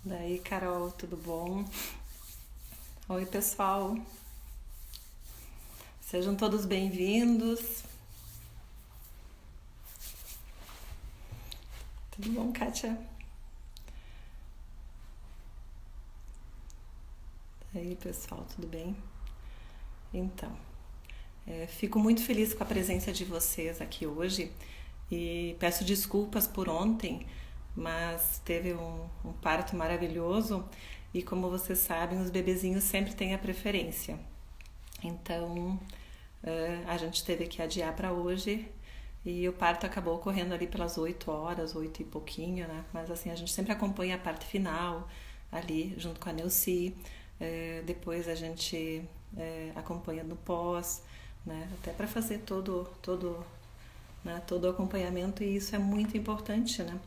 Daí, Carol, tudo bom? Oi, pessoal. Sejam todos bem-vindos. Tudo bom, Kátia? Aí, pessoal, tudo bem? Então, fico muito feliz com a presença de vocês aqui hoje e peço desculpas por ontem, mas teve um parto maravilhoso e, como vocês sabem, os bebezinhos sempre têm a preferência. Então, a gente teve que adiar para hoje e o parto acabou ocorrendo ali pelas 8 horas, 8 e pouquinho, né? Mas assim, a gente sempre acompanha a parte final ali junto com a Neuci. Depois a gente acompanha no pós, né? Até para fazer todo o acompanhamento, e isso é muito importante, né?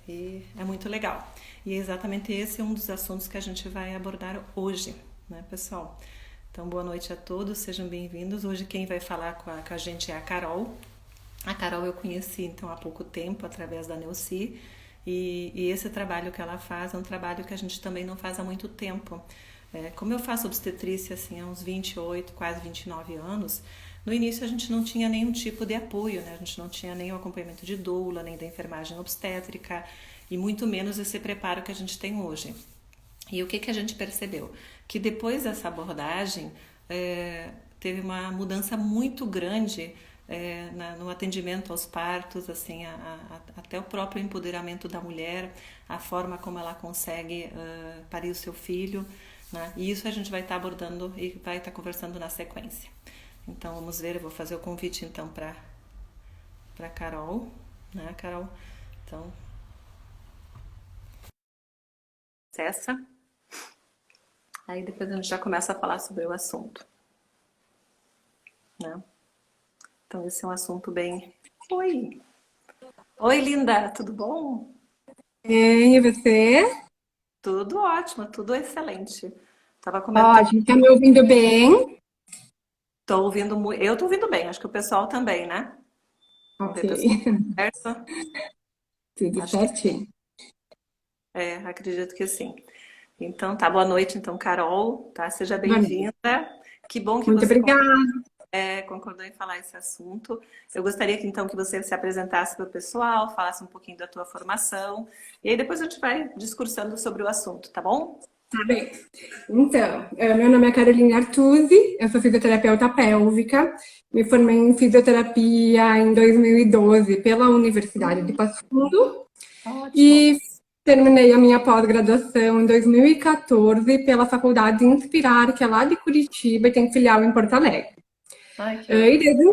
E é muito legal. E é exatamente esse um dos assuntos que a gente vai abordar hoje, né, pessoal? Então, boa noite a todos, sejam bem-vindos. Hoje quem vai falar com a gente é a Carol. A Carol eu conheci então há pouco tempo através da Neuci, e esse trabalho que ela faz é um trabalho que a gente também não faz há muito tempo. Como eu faço obstetrícia assim, há uns 28, quase 29 anos, no início a gente não tinha nenhum tipo de apoio, né? A gente não tinha nem o acompanhamento de doula, nem da enfermagem obstétrica, e muito menos esse preparo que a gente tem hoje. E o que a gente percebeu? Que depois dessa abordagem, teve uma mudança muito grande no atendimento aos partos, assim, até o próprio empoderamento da mulher, a forma como ela consegue parir o seu filho, né? E isso a gente vai estar abordando e vai estar conversando na sequência. Então vamos ver, eu vou fazer o convite então para Carol, né, Carol? Então, acessa. Aí depois a gente já começa a falar sobre o assunto, né? Então esse é um assunto bem... Oi! Oi, linda! Tudo bom? E você? Tudo ótimo, tudo excelente. Tava comentando... Ótimo, tá me ouvindo bem? Tô ouvindo muito... Eu tô ouvindo bem, acho que o pessoal também, né? Vamos Ok, ver, pessoal. Certo? tudo Acho que sim. certinho. Acredito que sim. Então, tá, boa noite, então, Carol, tá? Seja Boa noite. bem-vinda. Que bom que Muito você obrigada. concordou em falar esse assunto. Eu gostaria que então que você se apresentasse para o pessoal, falasse um pouquinho da tua formação, e aí depois a gente vai discursando sobre o assunto, tá bom? Tá bem. Então, meu nome é Carolina Artusi, eu sou fisioterapeuta pélvica, me formei em fisioterapia em 2012 pela Universidade de Passo Fundo Ótimo. e terminei a minha pós-graduação em 2014 pela Faculdade Inspirar, que é lá de Curitiba e tem filial em Porto Alegre. Ai, que E ótimo. desde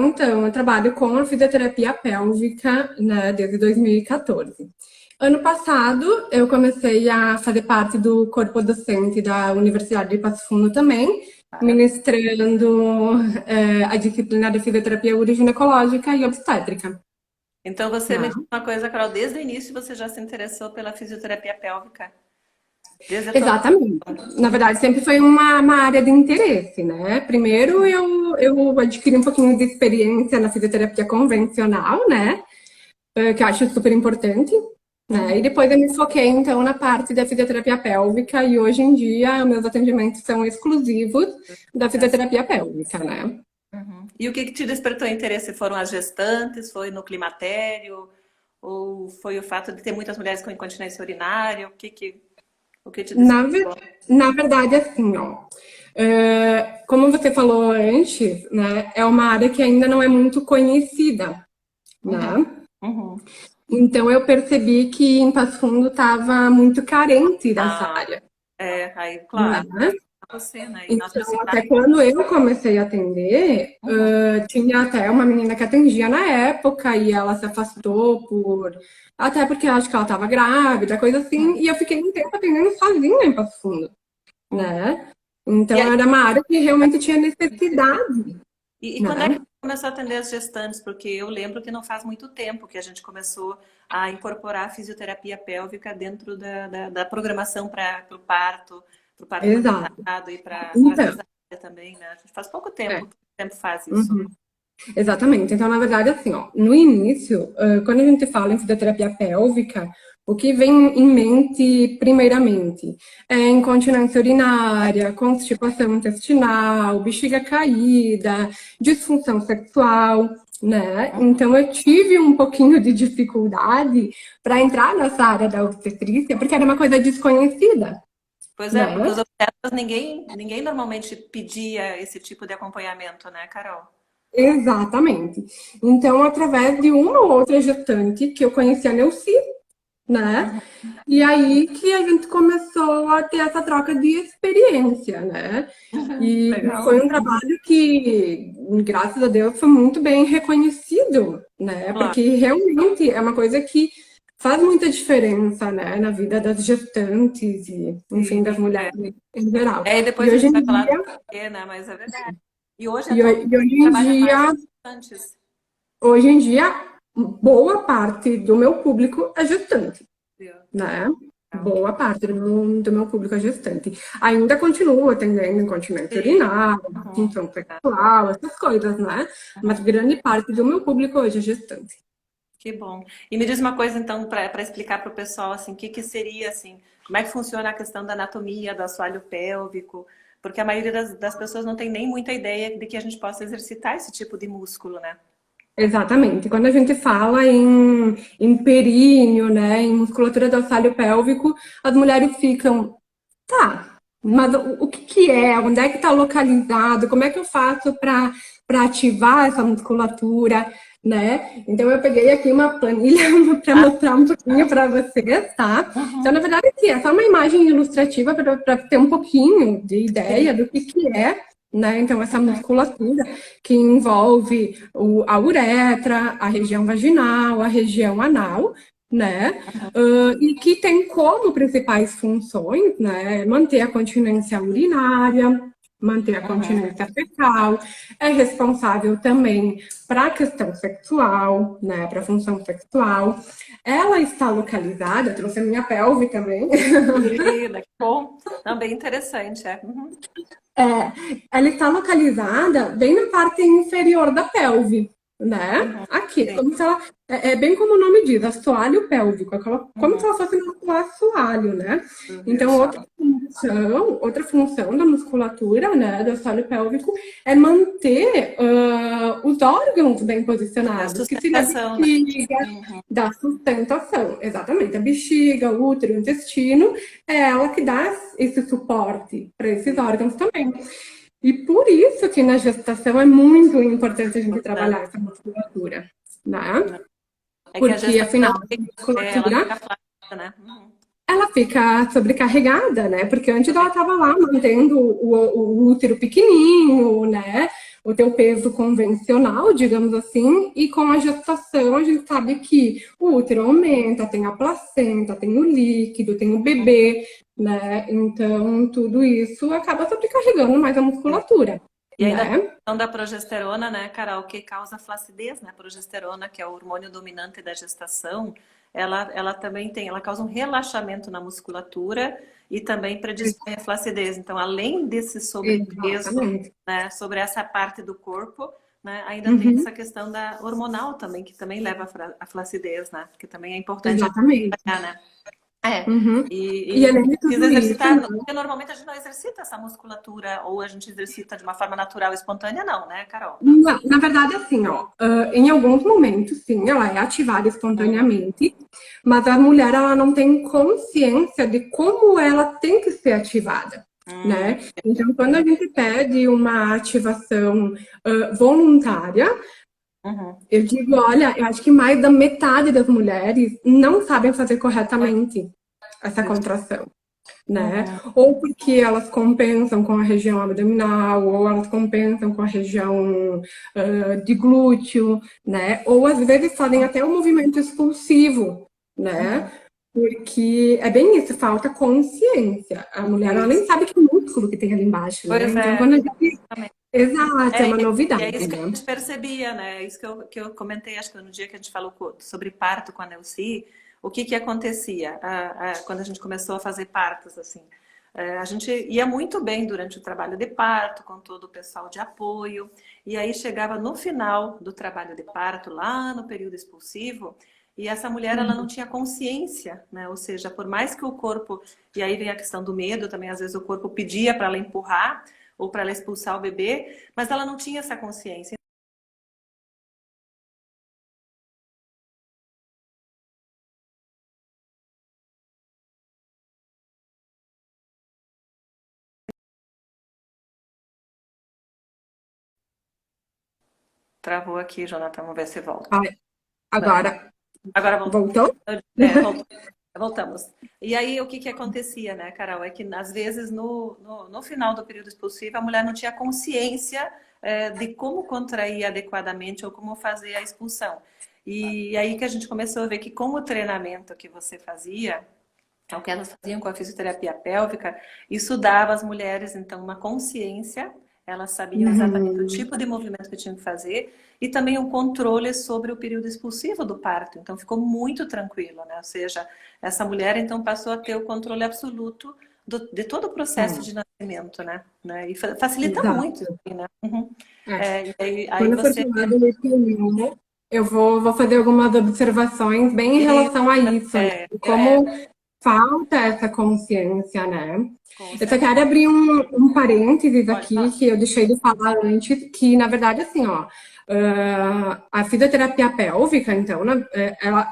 então, eu trabalho com a fisioterapia pélvica, né, desde 2014. Ano passado, eu comecei a fazer parte do corpo docente da Universidade de Passo Fundo também, Maravilha. ministrando a disciplina de fisioterapia uroginecológica e obstétrica. Então você me Né? diz uma coisa, Carol, desde o início você já se interessou pela fisioterapia pélvica? Desde a tua Exatamente. formação? Na verdade, sempre foi uma área de interesse, né? Primeiro, eu adquiri um pouquinho de experiência na fisioterapia convencional, né? Que eu acho super importante, né? E Uhum, depois eu me foquei, então, na parte da fisioterapia pélvica e hoje em dia meus atendimentos são exclusivos da tá certo. fisioterapia pélvica, né? Uhum. E o que te despertou interesse? Foram as gestantes? Foi no climatério? Ou foi o fato de ter muitas mulheres com incontinência urinária? O que te Na, ver- despertou? na verdade, assim, ó, como você falou antes, né, é uma área que ainda não é muito conhecida, Uhum, né? uhum. Então eu percebi que em Passo Fundo estava muito carente dessa Ah, área, aí, claro, né? você, né? E na tua Então, cidade. até quando eu comecei a atender, Uhum. tinha até uma menina que atendia na época e ela se afastou até porque eu acho que ela estava grávida, coisa assim, e eu fiquei um tempo atendendo sozinha em Passo Fundo, Uhum. né? E, Então aí, era uma área que realmente tinha necessidade, e quando é que né? você começou a atender as gestantes? Porque eu lembro que não faz muito tempo que a gente começou a incorporar a fisioterapia pélvica dentro da programação para o parto Exato. humanizado e para Então, cesárea também, né? A gente faz pouco é. tempo faz isso. Uhum. Exatamente. Então, na verdade, assim, ó, no início, quando a gente fala em fisioterapia pélvica, o que vem em mente, primeiramente, é incontinência urinária, constipação intestinal, bexiga caída, disfunção sexual, né? Então, eu tive um pouquinho de dificuldade para entrar nessa área da obstetrícia, porque era uma coisa desconhecida, Pois é, porque né? os obstetras ninguém normalmente pedia esse tipo de acompanhamento, né, Carol? Exatamente. Então, através de uma ou outra gestante que eu conheci a Neuci, né? Uhum. E aí que a gente começou a ter essa troca de experiência, né? E Legal. foi um trabalho que, graças a Deus, foi muito bem reconhecido, né? Claro. Porque realmente é uma coisa que faz muita diferença, né? Na vida das gestantes e, enfim, das É. mulheres em geral. É, e E depois a hoje gente vai em falar do dia, porquê, né? Mas é verdade. E hoje, e ho- atualmente, e hoje você em trabalha mais dia, com gestantes. hoje em dia, boa parte do meu público é gestante, Viu? né? Legal. Boa parte do meu público é gestante. Ainda continuo atendendo incontinência Sim. urinária, Uhum. função sexual, essas coisas, né? Mas Uhum. grande parte do meu público hoje é gestante. Que bom. E me diz uma coisa, então, para explicar para o pessoal, assim, o que que seria, assim, como é que funciona a questão da anatomia, do assoalho pélvico, porque a maioria das pessoas não tem nem muita ideia de que a gente possa exercitar esse tipo de músculo, né? Exatamente. Quando a gente fala em períneo, né, em musculatura do assoalho pélvico, as mulheres ficam, tá, mas o que que é? Onde é que está localizado? Como é que eu faço para ativar essa musculatura, né? Então eu peguei aqui uma planilha para Ah, mostrar um pouquinho para vocês, tá? Então, na uhum. verdade, assim, é só uma imagem ilustrativa para ter um pouquinho de Sim. ideia do que é, né? Então, essa musculatura que envolve a uretra, a região vaginal, a região anal, né? E que tem como principais funções, né, manter a continência urinária, manter a Uhum. continência fecal, é responsável também para a questão sexual, né, para a função sexual. Ela está localizada, trouxe a minha pelve também, Linda, que bom. Não, bem interessante, é. Uhum. é, ela está localizada bem na parte inferior da pelve, né? Uhum. Aqui, Sim. como se ela, é bem como o nome diz, assoalho pélvico, como se Uhum. ela fosse um assoalho, né? Eu Então, só. outra função da musculatura, né, do assoalho pélvico é manter os órgãos bem Da posicionados, que seria a sustentação, né? bexiga, Uhum. da sustentação, exatamente. A bexiga, o útero, o intestino, é ela que dá esse suporte para esses Sim. órgãos também. E por isso que na gestação é muito importante a gente Importante, trabalhar essa musculatura, né? né? É que a Porque, afinal, gestação, a ela musculatura fica flácida, né? Uhum. ela fica sobrecarregada, né? Porque antes ela Sobre- estava lá mantendo o útero pequenininho, né? O teu peso convencional, digamos assim, e com a gestação a gente sabe que o útero aumenta, tem a placenta, tem o líquido, tem o bebê, né? Então tudo isso acaba sobrecarregando mais a musculatura, E ainda tem né? a questão da progesterona, né, Carol, que causa flacidez, né? A progesterona, que é o hormônio dominante da gestação, ela também tem, ela causa um relaxamento na musculatura e também predispõe à flacidez. Então, além desse sobrepeso, Exatamente. né, sobre essa parte do corpo, né, ainda tem Uhum, essa questão da hormonal também, que também leva à flacidez, né? Que também é importante a gente exatamente. trabalhar, né? É, Uhum. E e além de precisa tudo isso, exercitar, porque normalmente a gente não exercita essa musculatura, ou a gente exercita de uma forma natural e espontânea, não, né, Carol? na verdade, assim, ó, em alguns momentos, sim, ela é ativada Uhum. espontaneamente, mas a mulher, ela não tem consciência de como ela tem que ser ativada, né? Então, quando a gente pede uma ativação, voluntária, Uhum. eu digo, olha, eu acho que mais da metade das mulheres não sabem fazer corretamente essa Isso. contração, né? Uhum. Ou porque elas compensam com a região abdominal, ou elas compensam com a região de glúteo, né? Ou às vezes fazem até o movimento expulsivo, né? Uhum. Porque é bem isso, falta consciência. A mulher, ela nem Isso. sabe que músculo que tem ali embaixo, né? Pois Então, é, quando a gente... exatamente. Exato, é É, uma e é novidade, isso que né? a gente percebia, né? É isso que eu comentei, acho que no dia que a gente falou sobre parto com a Neuci, o que que acontecia quando a gente começou a fazer partos, assim. A gente ia muito bem durante o trabalho de parto, com todo o pessoal de apoio, E aí chegava no final do trabalho de parto, lá no período expulsivo, e essa mulher, ela não tinha consciência, né? Ou seja, por mais que o corpo, e aí vem a questão do medo também, às vezes o corpo pedia para ela empurrar ou para ela expulsar o bebê, mas ela não tinha essa consciência. Travou aqui, Jonathan, vamos ver se volta. Ai, agora, Agora voltou. voltou? Voltou. Voltamos. E aí, o que que acontecia, né, Carol? É que, às vezes, no final do período expulsivo, a mulher não tinha consciência de como contrair adequadamente ou como fazer a expulsão. E aí que a gente começou a ver que, com o treinamento que você fazia, o que elas faziam com a fisioterapia pélvica, isso dava às mulheres, então, uma consciência, elas sabiam exatamente o tipo de movimento que tinham que fazer e também um controle sobre o período expulsivo do parto. Então, ficou muito tranquilo, né? Ou seja, essa mulher, então, passou a ter o controle absoluto de todo o processo de nascimento, né? E facilita muito, Exato. assim, né? Uhum. É. Aí Quando eu for você... falar do leite, eu vou fazer algumas observações bem em relação a isso, né? Como falta essa consciência, né? Eu só quero abrir um parênteses aqui, que eu deixei de falar antes, que na verdade, assim, ó, a fisioterapia pélvica, então, ela,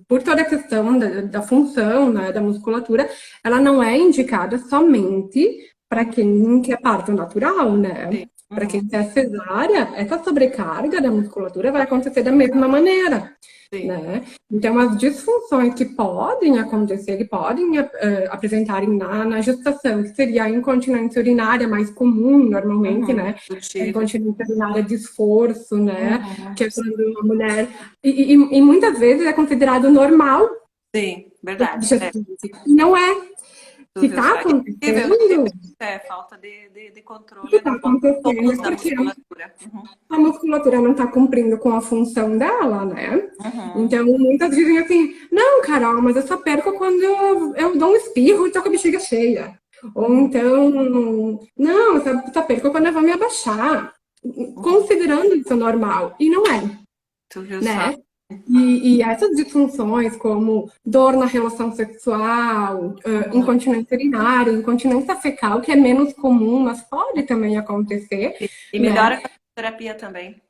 por toda a questão da função, né, da musculatura, ela não é indicada somente para quem quer parto natural, né? Para quem quer cesárea, essa sobrecarga da musculatura vai acontecer da mesma maneira. Né? Então, as disfunções que podem acontecer, que podem apresentarem na gestação, que seria a incontinência urinária mais comum, normalmente, né? A incontinência urinária de esforço, né? Que é quando a mulher... E muitas vezes é considerado normal. Sim, verdade. E não é. Se está acontecendo... É falta de controle. O que está acontecendo porque a musculatura não está cumprindo com a função dela, né? Então, muitas dizem assim, não, Carol, mas eu só perco quando eu dou um espirro e tô com a bexiga cheia. Ou então, não, eu só perco quando eu vou me abaixar. Considerando isso normal. E não é. Né? E essas disfunções, como dor na relação sexual, incontinência urinária, incontinência fecal, que é menos comum, mas pode também acontecer. E melhora com a terapia também.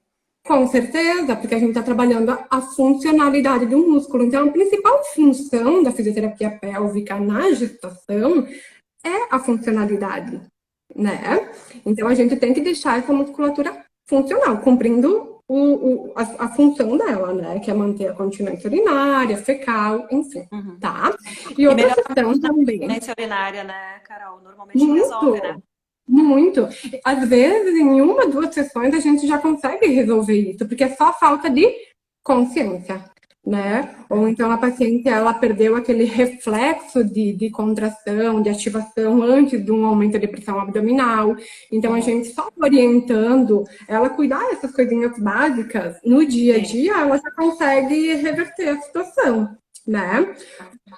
Com certeza, porque a gente está trabalhando a funcionalidade do músculo. Então, a principal função da fisioterapia pélvica na gestação é a funcionalidade, né? Então, a gente tem que deixar essa musculatura funcional, cumprindo a função dela, né? Que é manter a continência urinária, fecal, enfim, tá? E outra questão também... Continência urinária, né, Carol? Normalmente resolve, né? Muito. Às vezes, em uma, duas sessões, a gente já consegue resolver isso, porque é só falta de consciência, né? Ou então a paciente, ela perdeu aquele reflexo de contração, de ativação antes de um aumento de pressão abdominal. Então, a gente só orientando ela a cuidar dessas coisinhas básicas, no dia a dia, ela já consegue reverter a situação, né?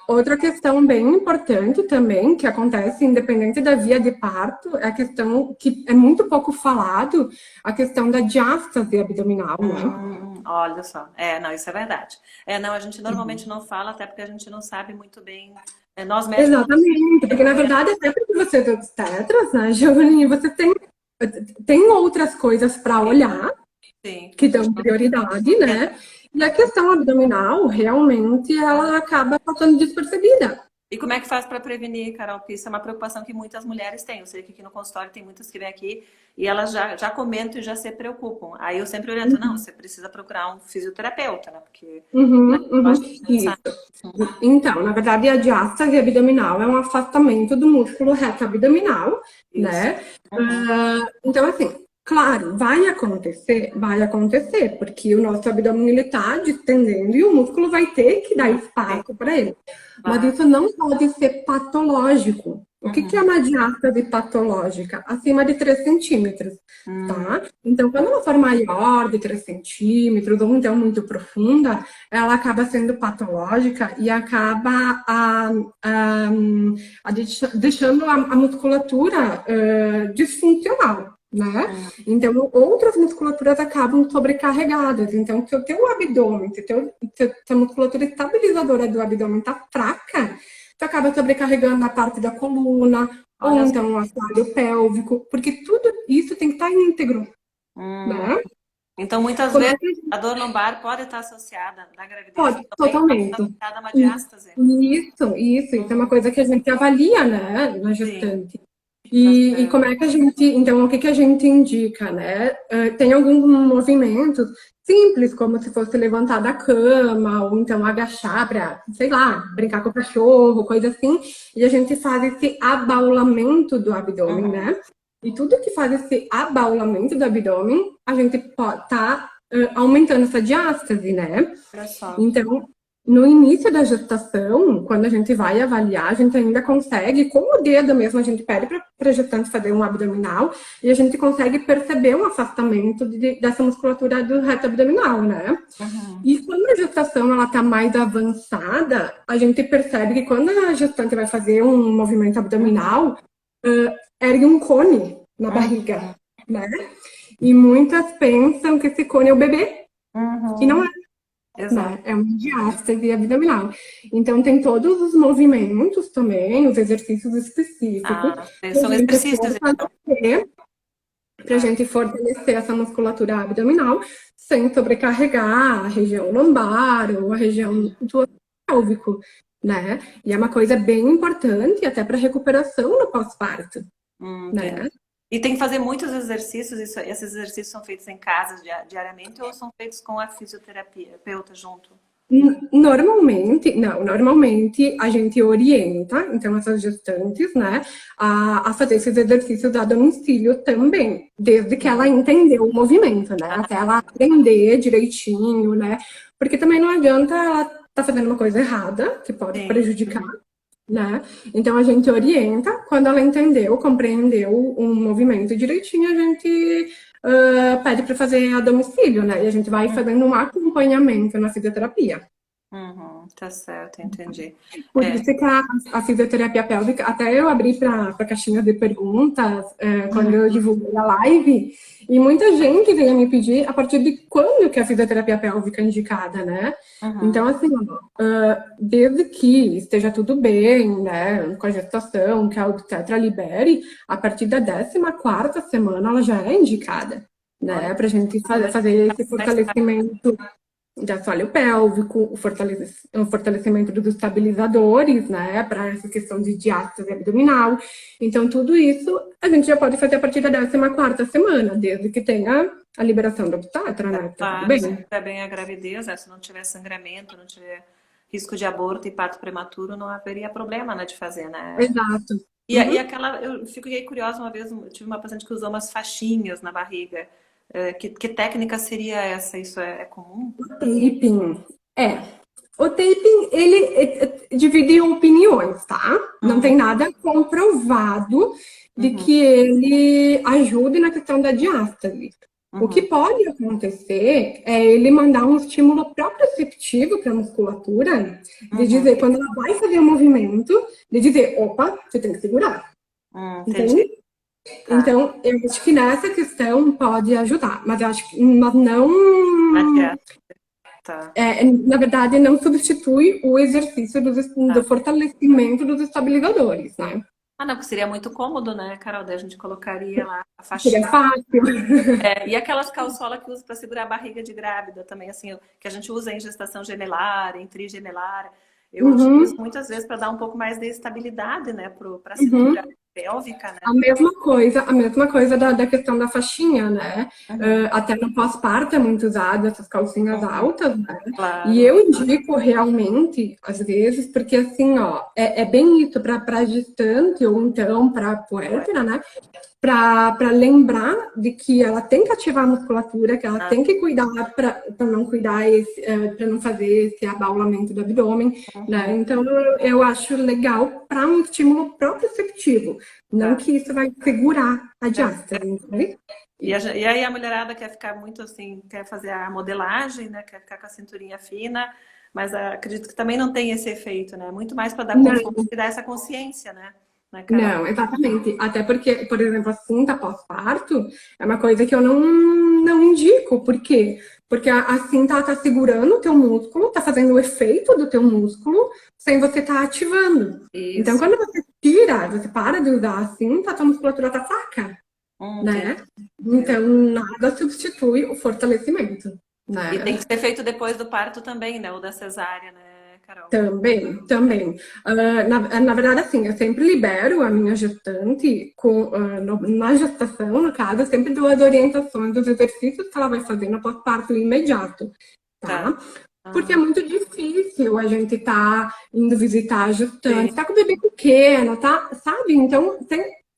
Outra questão bem importante também, que acontece independente da via de parto, é a questão que é muito pouco falado, a questão da diástase abdominal, né? Olha só, não, isso é verdade. Não, a gente normalmente não fala, até porque a gente não sabe muito bem, nós médicos... Exatamente, porque na verdade, até porque você é obstetras, né, Giovanni, você tem outras coisas para olhar, que dão prioridade, né? E a questão abdominal, realmente, ela acaba passando despercebida. E como é que faz para prevenir, Carol? Porque isso é uma preocupação que muitas mulheres têm. Eu sei que aqui no consultório tem muitas que vêm aqui e elas já comentam e já se preocupam. Aí eu sempre oriento, não, você precisa procurar um fisioterapeuta, né? Porque... Isso. Então, na verdade, a diástase abdominal é um afastamento do músculo reto abdominal, né? Então, assim... Claro, vai acontecer, porque o nosso abdômen está distendendo e o músculo vai ter que dar espaço para ele. Mas isso não pode ser patológico. O que é uma diástase patológica? Acima de 3 centímetros, tá? Então, quando ela for maior de 3 centímetros, ou então muito profunda, ela acaba sendo patológica e acaba deixando a musculatura disfuncional. né? Então, outras musculaturas acabam sobrecarregadas. Então, se o teu abdômen, se a musculatura estabilizadora do abdômen tá fraca, tu acaba sobrecarregando a parte da coluna, ou Olha, então o assoalho pélvico, porque tudo isso tem que estar íntegro, hum. né? Então, muitas Como é vezes, que a dor lombar pode estar associada na gravidez pode? e também pode estar Totalmente. associada a uma diástase. Isso é uma coisa que a gente avalia, né, na Sim, gestante. tá E certo. como é que a gente, então, o que que a gente indica, né? Tem alguns movimentos simples, como se fosse levantar da cama, ou então agachar para, sei lá, brincar com o cachorro, coisa assim, e a gente faz esse abaulamento do abdômen, Uhum. né? E tudo que faz esse abaulamento do abdômen, a gente pode tá aumentando essa diástase, né? Olha só. Então, no início da gestação, quando a gente vai avaliar, a gente ainda consegue, com o dedo mesmo, a gente pede para a gestante fazer um abdominal e a gente consegue perceber um afastamento dessa musculatura do reto abdominal, né? Uhum. E quando a gestação ela está mais avançada, a gente percebe que quando a gestante vai fazer um movimento Uhum. abdominal, ergue um cone na barriga, Uhum. né? E muitas pensam que esse cone é o bebê, e não Uhum. é, Exato. né? É uma diástase abdominal. Então, tem todos os movimentos também, os exercícios específicos, Ah, para são exercícios, então. a Tá. gente fortalecer essa musculatura abdominal sem sobrecarregar a região lombar ou a região do pélvico, né? E é uma coisa bem importante até para recuperação no pós-parto, Entendi. né? E tem que fazer muitos exercícios, esses exercícios são feitos em casa diariamente ou são feitos com a fisioterapeuta junto? Normalmente a gente orienta, então, essas gestantes, né, a fazer esses exercícios a domicílio também, desde que ela Uhum. entendeu o movimento, né, até Ah, ela aprender direitinho, né, porque também não adianta ela tá fazendo uma coisa errada, que pode sim. prejudicar, né, então a gente orienta, quando ela entendeu, compreendeu um movimento direitinho, a gente pede para fazer a domicílio, né, e a gente vai fazendo um acompanhamento na fisioterapia. Tá certo, entendi. Por É. isso que a fisioterapia pélvica, até eu abri para a caixinha de perguntas quando eu divulguei a live, e muita gente veio me pedir a partir de quando que a fisioterapia pélvica é indicada, né? Uhum. Então, assim, desde que esteja tudo bem, né, com a gestação, que a obstetra libere, a partir da 14ª semana ela já é indicada, Olha, né, para a gente quando a gente fazer esse mais tarde. fortalecimento de assoalho pélvico, o fortalecimento dos estabilizadores, né, para essa questão de diástase abdominal. Então, tudo isso a gente já pode fazer a partir da 14ª semana, desde que tenha a liberação do obstetra, né, tá tudo Claro, se bem. estiver bem a gravidez, se não tiver sangramento, não tiver risco de aborto e parto prematuro, não haveria problema, né, de fazer, né? Exato. E aquela, eu fiquei curiosa uma vez, eu tive uma paciente que usou umas faixinhas na barriga. Que técnica seria essa? Isso é comum? Taping. É. O taping, ele divide opiniões, tá? Não Hum, tem nada comprovado de uhum, que ele ajude na questão da diástase. O que uhum, pode acontecer é ele mandar um estímulo proprioceptivo para a musculatura, de uhum. dizer, quando ela vai fazer o movimento, de dizer, opa, você tem que segurar, Entendi. entende? Tá. Então, eu acho que nessa questão pode ajudar, mas eu acho que mas não Adianta. Tá. na verdade, não substitui o exercício do Tá. fortalecimento dos estabilizadores, né? Ah, não, porque seria muito cômodo, né, Carol? Daí a gente colocaria lá a Seria faixinha. fácil. E aquelas calçolas que usa para segurar a barriga de grávida também, assim, que a gente usa em gestação gemelar, em trigemelar. Eu utilizo Uhum, muitas vezes para dar um pouco mais de estabilidade, né, para a cintura uhum. pélvica, né? A mesma coisa da questão da faixinha, né? Uhum, Até no pós-parto é muito usado essas calcinhas uhum, altas, né? E claro. eu indico realmente, às vezes, porque assim, ó, é bem isso para gestante ou então para puérpera, né? Para lembrar de que ela tem que ativar a musculatura, que ela Ah, tem que cuidar para não cuidar para não fazer esse abaulamento do abdômen, né? uhum, Então eu acho legal para um estímulo proprioceptivo, não tá. que isso vai segurar a diástase, né? E aí a mulherada quer ficar muito assim, quer fazer a modelagem, né? Quer ficar com a cinturinha fina, mas acredito que também não tem esse efeito, né? Muito mais para dar conforto Não, e dar essa consciência, né? né, Carol? Não, exatamente. Até porque, por exemplo, a cinta pós-parto é uma coisa que eu não indico. Por quê? Porque a cinta está segurando o teu músculo, está fazendo o efeito do teu músculo sem você estar ativando. Então, Isso. quando você tira, você para de usar a cinta, a tua musculatura está fraca, né? Entendi. Então, nada substitui o fortalecimento, E tem né? que ser feito depois do parto também, né? Ou da cesárea, né, Carol? Também, também. Na verdade, assim, eu sempre libero a minha gestante na gestação, no caso, eu sempre dou as orientações dos exercícios que ela vai fazer no pós-parto imediato, Tá. tá? Porque é muito difícil a gente tá indo visitar a Sim. gestante, tá com o bebê pequeno, tá? Sabe? Então,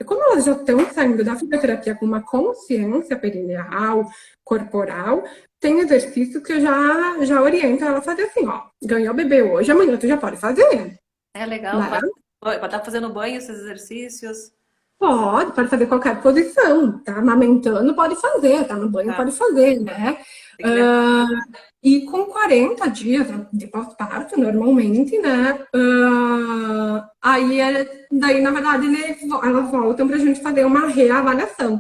como elas já estão saindo da fisioterapia com uma consciência perineal, corporal, tem exercício que eu já oriento ela a fazer assim, ó. Ganhou o bebê hoje, amanhã tu já pode fazer, É legal. né? Pode estar fazendo banho, esses exercícios. Pode fazer qualquer posição, tá amamentando, pode fazer, tá no banho, Tá. pode fazer, né? Tem que lembrar. E com 40 dias de pós-parto, normalmente, né? Daí, na verdade, elas voltam pra gente fazer uma reavaliação,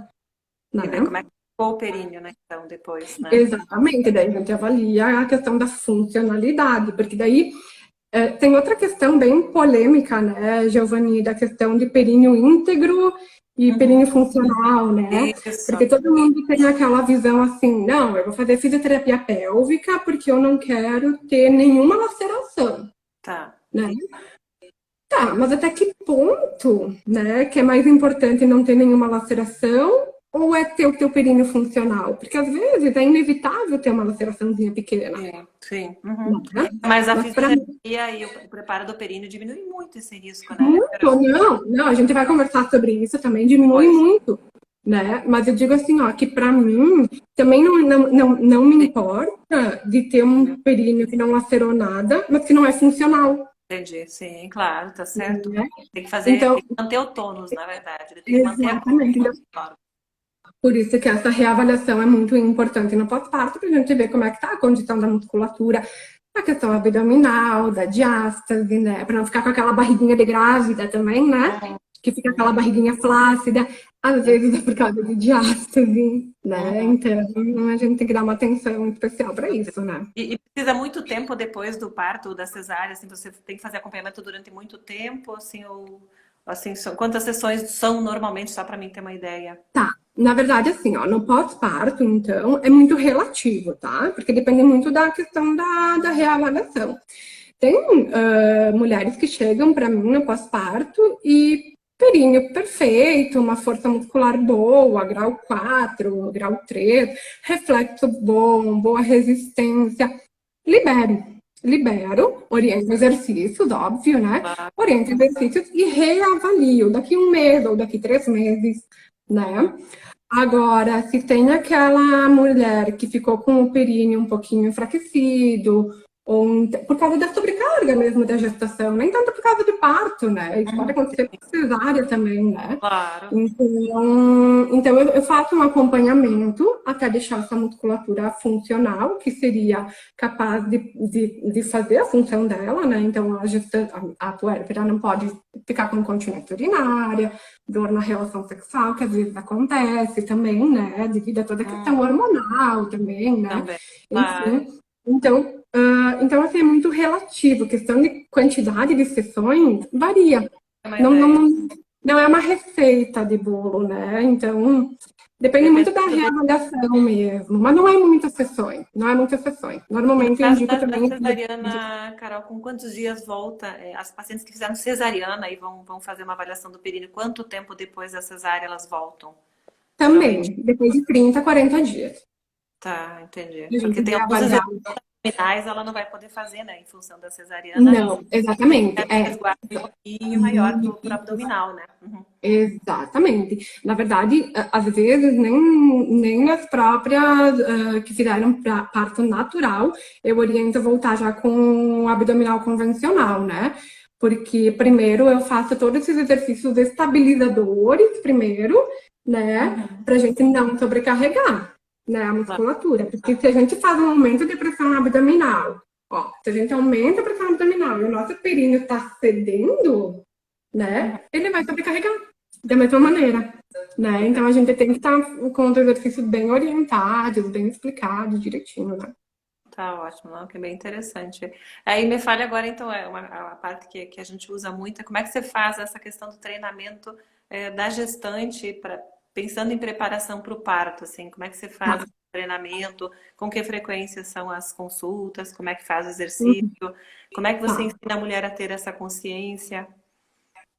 né? E ver como é que ficou o períneo, né? Então, depois, né? Exatamente, daí a gente avalia a questão da funcionalidade, porque daí tem outra questão bem polêmica, né, Giovanni, da questão de períneo íntegro e períneo funcional, né? Isso. Porque todo mundo tem aquela visão assim, não, eu vou fazer fisioterapia pélvica porque eu não quero ter nenhuma laceração, Tá. né? Tá, mas até que ponto, né, que é mais importante não ter nenhuma laceração ou é ter o teu períneo funcional? Porque às vezes é inevitável ter uma laceraçãozinha pequena, Sim, sim. Uhum. né? Mas a Mas para fisioterapia e o preparo do períneo diminui muito esse risco, né, muito, Carol? não, a gente vai conversar sobre isso também, diminui Pois. muito, né? Mas eu digo assim, ó, que para mim também não me Sim, importa de ter um períneo que não lacerou nada, mas que não é funcional, entendi. Sim, claro, tá certo. né? Tem que fazer, Então, tem que manter o tônus, na verdade. Ele tem que manter a exatamente. Então, claro. por isso que essa reavaliação é muito importante no pós-parto, para a gente ver como é que tá a condição da musculatura, a questão abdominal, da diástase, né? Para não ficar com aquela barriguinha de grávida também, né? Que fica aquela barriguinha flácida, às vezes é por causa de diástase, né? Então a gente tem que dar uma atenção especial para isso, né? E precisa muito tempo depois do parto ou da cesárea, assim, você tem que fazer acompanhamento durante muito tempo, assim, ou assim, quantas sessões são normalmente, só para mim ter uma ideia? Tá, na verdade, assim, ó, no pós-parto, então, é muito relativo, tá? Porque depende muito da questão da reavaliação. Tem mulheres que chegam para mim no pós-parto e períneo perfeito, uma força muscular boa, grau 4, grau 3, reflexo bom, boa resistência. Libero, oriento exercícios, óbvio, né? Oriento exercícios e reavalio daqui 1 mês ou daqui 3 meses, né? Agora, se tem aquela mulher que ficou com o períneo um pouquinho enfraquecido, ou por causa da sobrecarga mesmo da gestação, nem tanto por causa de parto, né? Isso pode acontecer por cesárea também, né? Claro. Então eu faço um acompanhamento até deixar essa musculatura funcional, que seria capaz de fazer a função dela, né? Então a puérpera não pode ficar com incontinência urinária, dor na relação sexual, que às vezes acontece também, né? Devido a toda a questão hormonal também, né? Também. Claro. Enfim, então, assim, é muito relativo. Questão de quantidade de sessões varia. É uma Não, ideia. não é uma receita de bolo, né? Então, depende muito da reavaliação mesmo. Mas não é muitas sessões. Não é muitas sessões. E no Normalmente eu caso indico da também. cesariana, Carol, com quantos dias volta? As pacientes que fizeram cesariana e vão fazer uma avaliação do períneo, quanto tempo depois da cesárea elas voltam? Geralmente. Também, depois de 30, 40 dias. Tá, entendi. A Porque gente tem vai alguns avaliar. exercícios abdominais ela não vai poder fazer, né? Em função da cesariana, Não, exatamente. é um resguardo um pouquinho maior pro abdominal, né? Uhum. Exatamente. Na verdade, às vezes, nem as próprias que fizeram parto natural, eu oriento a voltar já com o abdominal convencional, né? Porque primeiro eu faço todos esses exercícios estabilizadores, primeiro, né? Pra gente não sobrecarregar, né, a musculatura. Porque se a gente faz um aumento de pressão abdominal, ó, se a gente aumenta a pressão abdominal e o nosso períneo está cedendo, né? Ele vai sobrecarregar da mesma maneira, né? Então a gente tem que estar com os exercícios bem orientados, bem explicados, direitinho, né? Tá ótimo, não, que é bem interessante. Aí me fale agora, então, a parte que a gente usa muito, é como é que você faz essa questão do treinamento da gestante, pensando em preparação para o parto, assim, como é que você faz o treinamento, com que frequência são as consultas, como é que faz o exercício, como é que você Tá. ensina a mulher a ter essa consciência?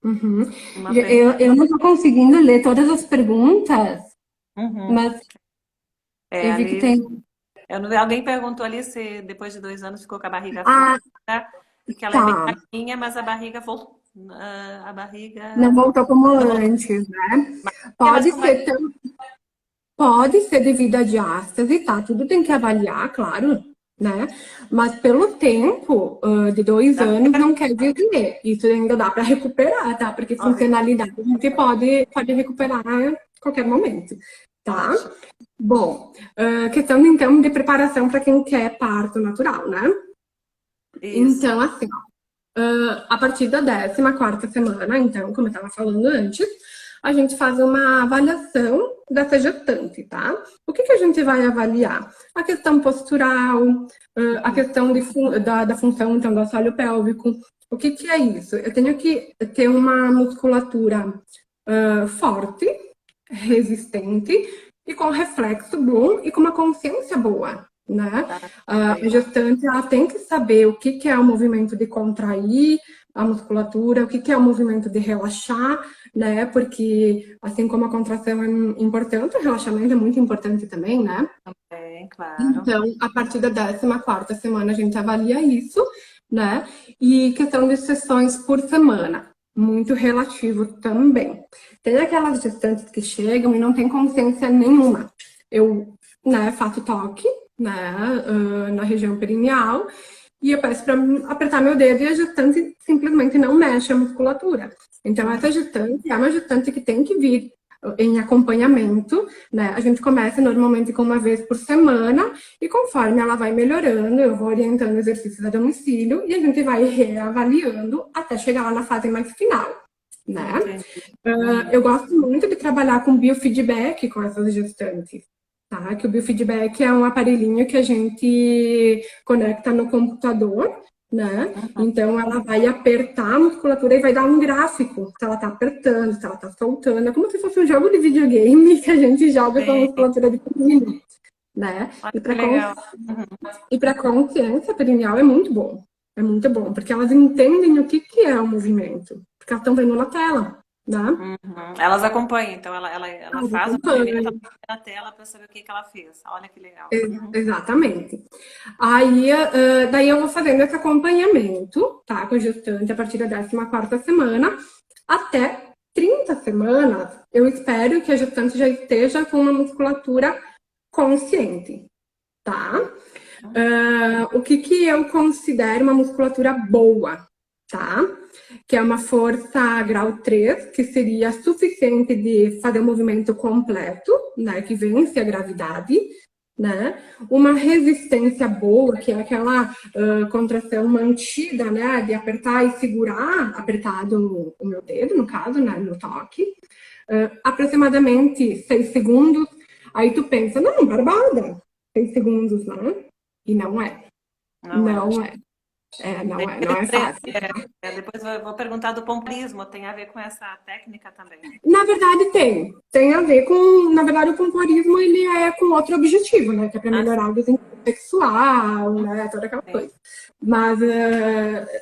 Uhum. Uma Eu não estou conseguindo ler todas as perguntas, Uhum. mas eu vi que Ali, tem. alguém perguntou ali se depois de 2 anos ficou com a barriga frouxa, Ah, porque ela é bem tá. magrinha, mas a barriga voltou. A Não barriga voltou como não voltou. antes, né? Mas Pode como ser, pode ser devido à diástase, tá? Tudo tem que avaliar, claro, né? Mas pelo tempo de 2 anos não quer dizer. Isso ainda dá para recuperar, tá? Porque funcionalidade a gente pode recuperar a qualquer momento, tá? Ótimo. Bom, questão então de preparação para quem quer parto natural, né? Isso. Então, assim, a partir da 14ª semana, então, como eu estava falando antes, a gente faz uma avaliação dessa gestante, tá? O que a gente vai avaliar? A questão postural, a questão da função, então, do assoalho pélvico. O que é isso? Eu tenho que ter uma musculatura forte, resistente e com reflexo bom e com uma consciência boa, né? A gestante ela tem que saber o que é o movimento de contrair a musculatura, o que é o movimento de relaxar, né? Porque assim como a contração é importante, o relaxamento é muito importante também, né? Claro. Então, a partir da 14ª semana a gente avalia isso, né? E questão de sessões por semana, muito relativo também. Tem aquelas gestantes que chegam e não tem consciência nenhuma. Eu, né, faço toque, né, na região perineal e eu peço para apertar meu dedo e a gestante simplesmente não mexe a musculatura. Então, essa gestante é uma gestante que tem que vir em acompanhamento, né? A gente começa normalmente com uma vez por semana e conforme ela vai melhorando, eu vou orientando exercícios a domicílio e a gente vai reavaliando até chegar lá na fase mais final, né? Eu gosto muito de trabalhar com biofeedback com essas gestantes. Tá? Que o biofeedback é um aparelhinho que a gente conecta no computador, né? Então ela vai apertar a musculatura e vai dar um gráfico se ela tá apertando, se ela tá soltando. É como se fosse um jogo de videogame que a gente joga com a Sim. musculatura de perineum, né? Olha que legal. E para consciência perineal é muito bom. É muito bom, porque elas entendem o que é o movimento, porque elas estão vendo na tela, né? Elas acompanham, então ela Elas faz o movimento acompanham. na tela para saber o que ela fez. Olha que legal. Exatamente. Aí, daí eu vou fazendo esse acompanhamento, tá, com a gestante a partir da 14ª semana, até 30 semanas, eu espero que a gestante já esteja com uma musculatura consciente, tá? O que eu considero uma musculatura boa, tá? Que é uma força grau 3, que seria suficiente de fazer o movimento completo, né? Que vence a gravidade, né? Uma resistência boa, que é aquela contração mantida, né? De apertar e segurar, apertado o meu dedo, no caso, né? No toque. Aproximadamente 6 segundos. Aí tu pensa, não, barbada, 6 segundos, né? E não é. Não é. Não é fácil. Depois eu vou perguntar do pompoarismo, tem a ver com essa técnica também. Na verdade, tem a ver com. Na verdade, o pompoarismo ele é com outro objetivo, né? Que é para melhorar o desempenho sexual, né? Toda aquela coisa. Mas,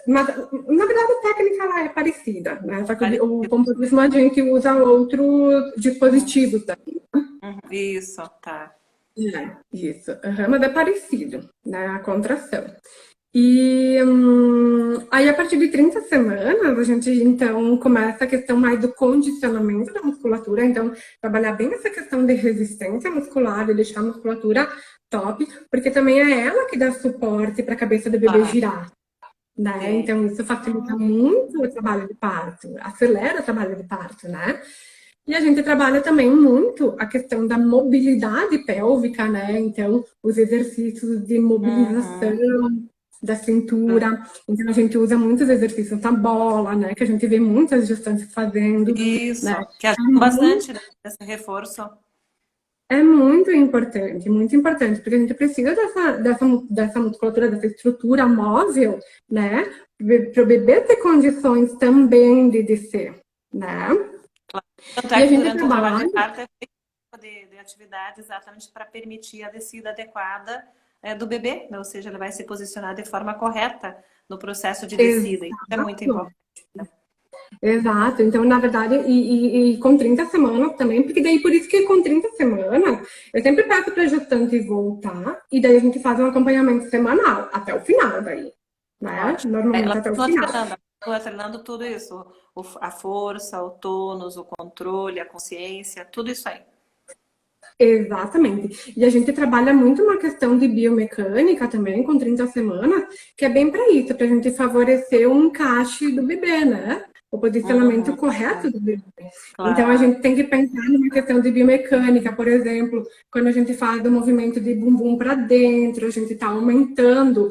na verdade, a técnica ela é parecida, né? Só que o pompoarismo a gente usa outros dispositivos daí. Isso, tá. Isso. Mas é parecido, né? A contração. E aí, a partir de 30 semanas, a gente então começa a questão mais do condicionamento da musculatura. Então, trabalhar bem essa questão de resistência muscular, de deixar a musculatura top, porque também é ela que dá suporte para a cabeça do bebê girar. Né? Então, isso facilita muito o trabalho de parto, acelera o trabalho de parto, né? E a gente trabalha também muito a questão da mobilidade pélvica, né? Então, os exercícios de mobilização, da cintura. Então, a gente usa muitos exercícios na bola, né? Que a gente vê muitas gestantes fazendo, Isso, né? que ajuda bastante, né, esse reforço. É muito importante, porque a gente precisa dessa musculatura, dessa estrutura móvel, né? Para o bebê ter condições também de descer, né? Tanto E é a que gente durante o trabalho trabalha. de parto é feito de atividade exatamente para permitir a descida adequada do bebê, né? Ou seja, ele vai se posicionar de forma correta no processo de descida. Isso é muito Exato. importante, né? Exato, então na verdade, e com 30 semanas também, porque daí por isso que com 30 semanas eu sempre peço para a gestante voltar e daí a gente faz um acompanhamento semanal até o final daí, né? Ótimo. Normalmente Ela até o final. continua treinando tudo isso, a força, o tônus, o controle, a consciência, tudo isso aí. Exatamente. E a gente trabalha muito uma questão de biomecânica também, com 30 semanas, que é bem para isso, para a gente favorecer o encaixe do bebê, né? O posicionamento Uhum, correto do bebê. Então, a claro. gente tem que pensar numa questão de biomecânica, por exemplo, quando a gente faz o movimento de bumbum para dentro, a gente está aumentando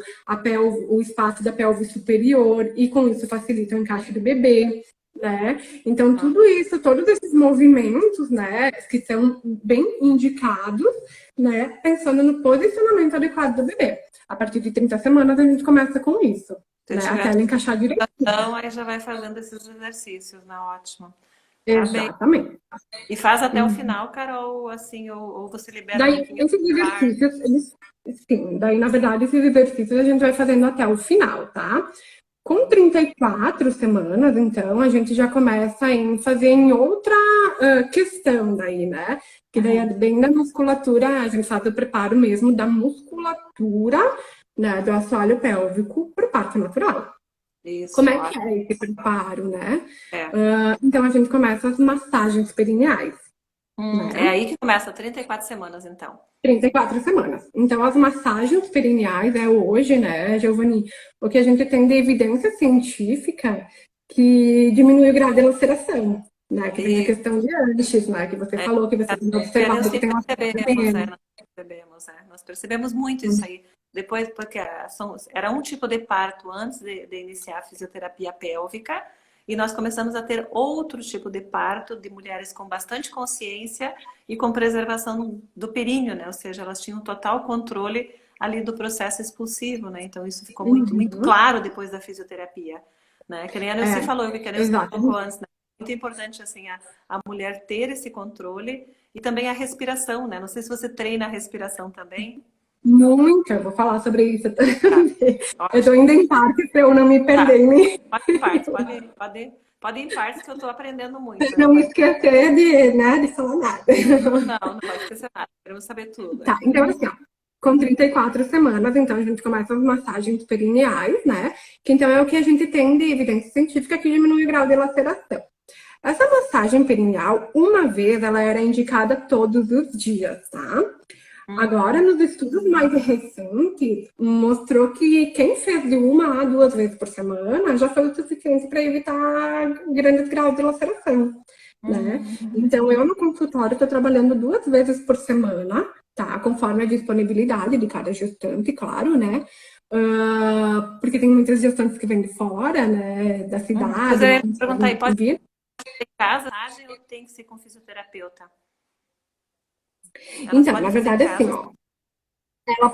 o espaço da pelve superior e com isso facilita o encaixe do bebê. Né? Então, tudo isso, todos esses movimentos, né, que são bem indicados, né, pensando no posicionamento adequado do bebê. A partir de 30 semanas, a gente começa com isso, Se né, tiver até ela encaixar direito. então, aí já vai fazendo esses exercícios, né? Ótimo. Tá bem. Exatamente. E faz até o final, Carol, assim, ou você libera um Daí, pouquinho esses do ar? exercícios, sim, daí, na verdade, esses exercícios a gente vai fazendo até o final, tá? Com 34 semanas, então, a gente já começa em fazer em outra questão daí, né? Que daí é bem da musculatura, a gente faz o preparo mesmo da musculatura, né, do assoalho pélvico para o parto natural. Isso, Como é que ótimo. é esse preparo, né? É. Então, a gente começa as massagens perineais, É né? aí que começa, 34 semanas, então. 34 semanas. Então, as massagens perineais é hoje, né, Giovanni, o que a gente tem de evidência científica que diminui o grau de laceração, né, que vem a E questão de antes, né, que você falou que você tem observado que assim tem uma percebemos, nós percebemos muito isso aí. Depois, porque era um tipo de parto antes de iniciar a fisioterapia pélvica, e nós começamos a ter outro tipo de parto de mulheres com bastante consciência e com preservação do períneo, né? Ou seja, elas tinham total controle ali do processo expulsivo, né? Então isso ficou muito, muito claro depois da fisioterapia, né? Que nem a Nelci falou, que a Nelci colocou antes, né? Muito importante assim a mulher ter esse controle e também a respiração, né? Não sei se você treina a respiração também. Muito, eu vou falar sobre isso também. Tá. Eu estou indo em partes para eu não me perder. Pode ir em partes, pode ir em partes que eu estou aprendendo muito. Não me esquecer de, né, de falar nada. Não pode esquecer nada, queremos saber tudo. Tá, então assim, ó, com 34 semanas, então a gente começa as massagens perineais, né? Que então é o que a gente tem de evidência científica que diminui o grau de laceração. Essa massagem perineal, uma vez, ela era indicada todos os dias, tá? Agora, nos estudos mais recentes, mostrou que quem fez de 1 a 2 vezes por semana já foi o suficiente para evitar grandes graus de laceração, né? Então, eu no consultório estou trabalhando 2 vezes por semana, tá? Conforme a disponibilidade de cada gestante, claro, né? Porque tem muitas gestantes que vêm de fora, né? Da cidade. Eu ia perguntar aí, pode vir em casa ou tem que ser com fisioterapeuta? Então, na verdade, assim, ó, ela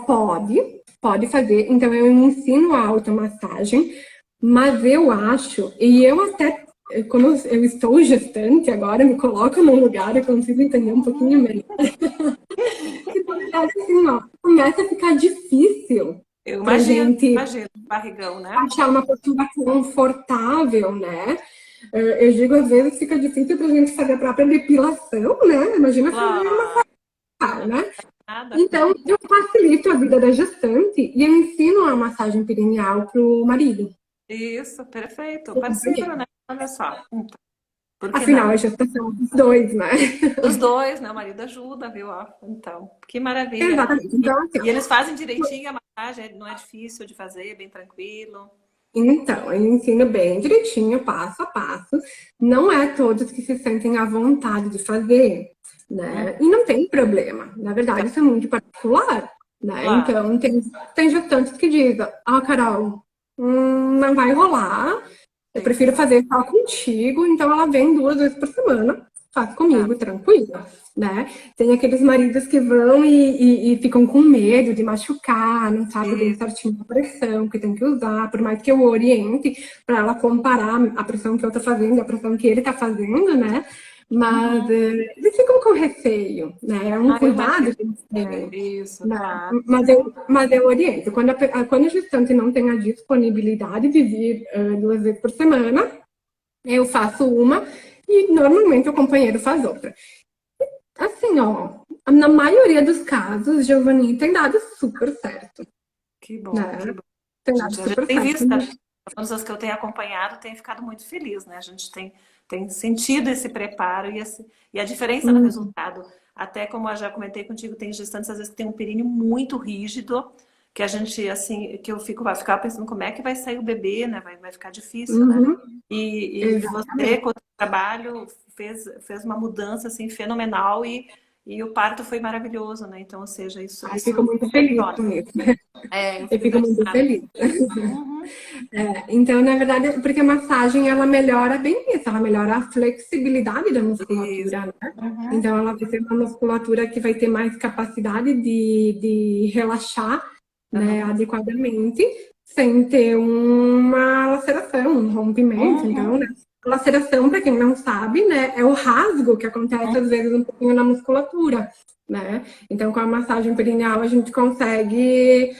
pode fazer. Então, eu ensino a automassagem, mas eu acho, e eu até, como eu estou gestante agora, me coloco num lugar e consigo entender um pouquinho melhor. Que, na verdade, assim, ó, começa a ficar difícil pra gente barrigão, né? achar uma postura confortável, né? Eu digo, às vezes fica difícil pra gente fazer a própria depilação, né? Imagina fazer uma né? Então, eu facilito a vida da gestante e eu ensino a massagem perineal pro marido. Isso, perfeito. Parceiro, né? Olha só. Afinal, a gestação dos dois, né? Dos dois, né? O marido ajuda, viu? Então, que maravilha. Exatamente. Então, assim, e eles fazem direitinho a massagem, não é difícil de fazer, é bem tranquilo. Então, eu ensino bem direitinho, passo a passo. Não é todos que se sentem à vontade de fazer, né? E não tem problema. Na verdade, isso é muito particular, né? Claro. Então, tem gestantes que dizem, Carol, não vai rolar, eu Sim. prefiro fazer só contigo, então ela vem 2 vezes por semana, faz Tá. comigo, tranquila, né? Tem aqueles maridos que vão e ficam com medo de machucar, não sabe bem E, certinho a pressão que tem que usar, por mais que eu oriente para ela comparar a pressão que eu tô fazendo e a pressão que ele tá fazendo, né? Mas uhum. eles ficam com receio, né? É um Eu cuidado imagino. que eles têm. Isso, Né? claro. Mas eu oriento. Quando a gestante não tem a disponibilidade de vir 2 vezes por semana, eu faço uma e normalmente o companheiro faz outra. Assim, ó, na maioria dos casos, Giovanni, tem dado super certo, Que bom, que né? bom. Tem dado A gente super tem certo. visto, todas as que eu tenho acompanhado, tem ficado muito feliz, né? A gente tem sentido esse preparo e a diferença no Hum, resultado. Até como eu já comentei contigo, tem gestantes às vezes que tem um períneo muito rígido, que a gente, assim, que eu vai ficar pensando como é que vai sair o bebê, né? Vai ficar difícil, né? uhum, E você, exatamente. com o seu trabalho, fez uma mudança, assim, fenomenal e o parto foi maravilhoso, né? Então, ou seja, Ai, fico isso muito feliz olha, com isso. eu Eu fico fico muito impressionada. feliz. Uhum. Então, na verdade, porque a massagem, ela melhora bem isso, ela melhora a flexibilidade da Isso. musculatura, né? Uhum. Então, ela vai ter uma musculatura que vai ter mais capacidade de relaxar, né, Uhum. adequadamente, sem ter uma laceração, um rompimento. Então, Uhum. né, laceração, para quem não sabe, né, é o rasgo que acontece, às vezes, um pouquinho na musculatura, né? Então, com a massagem perineal, a gente consegue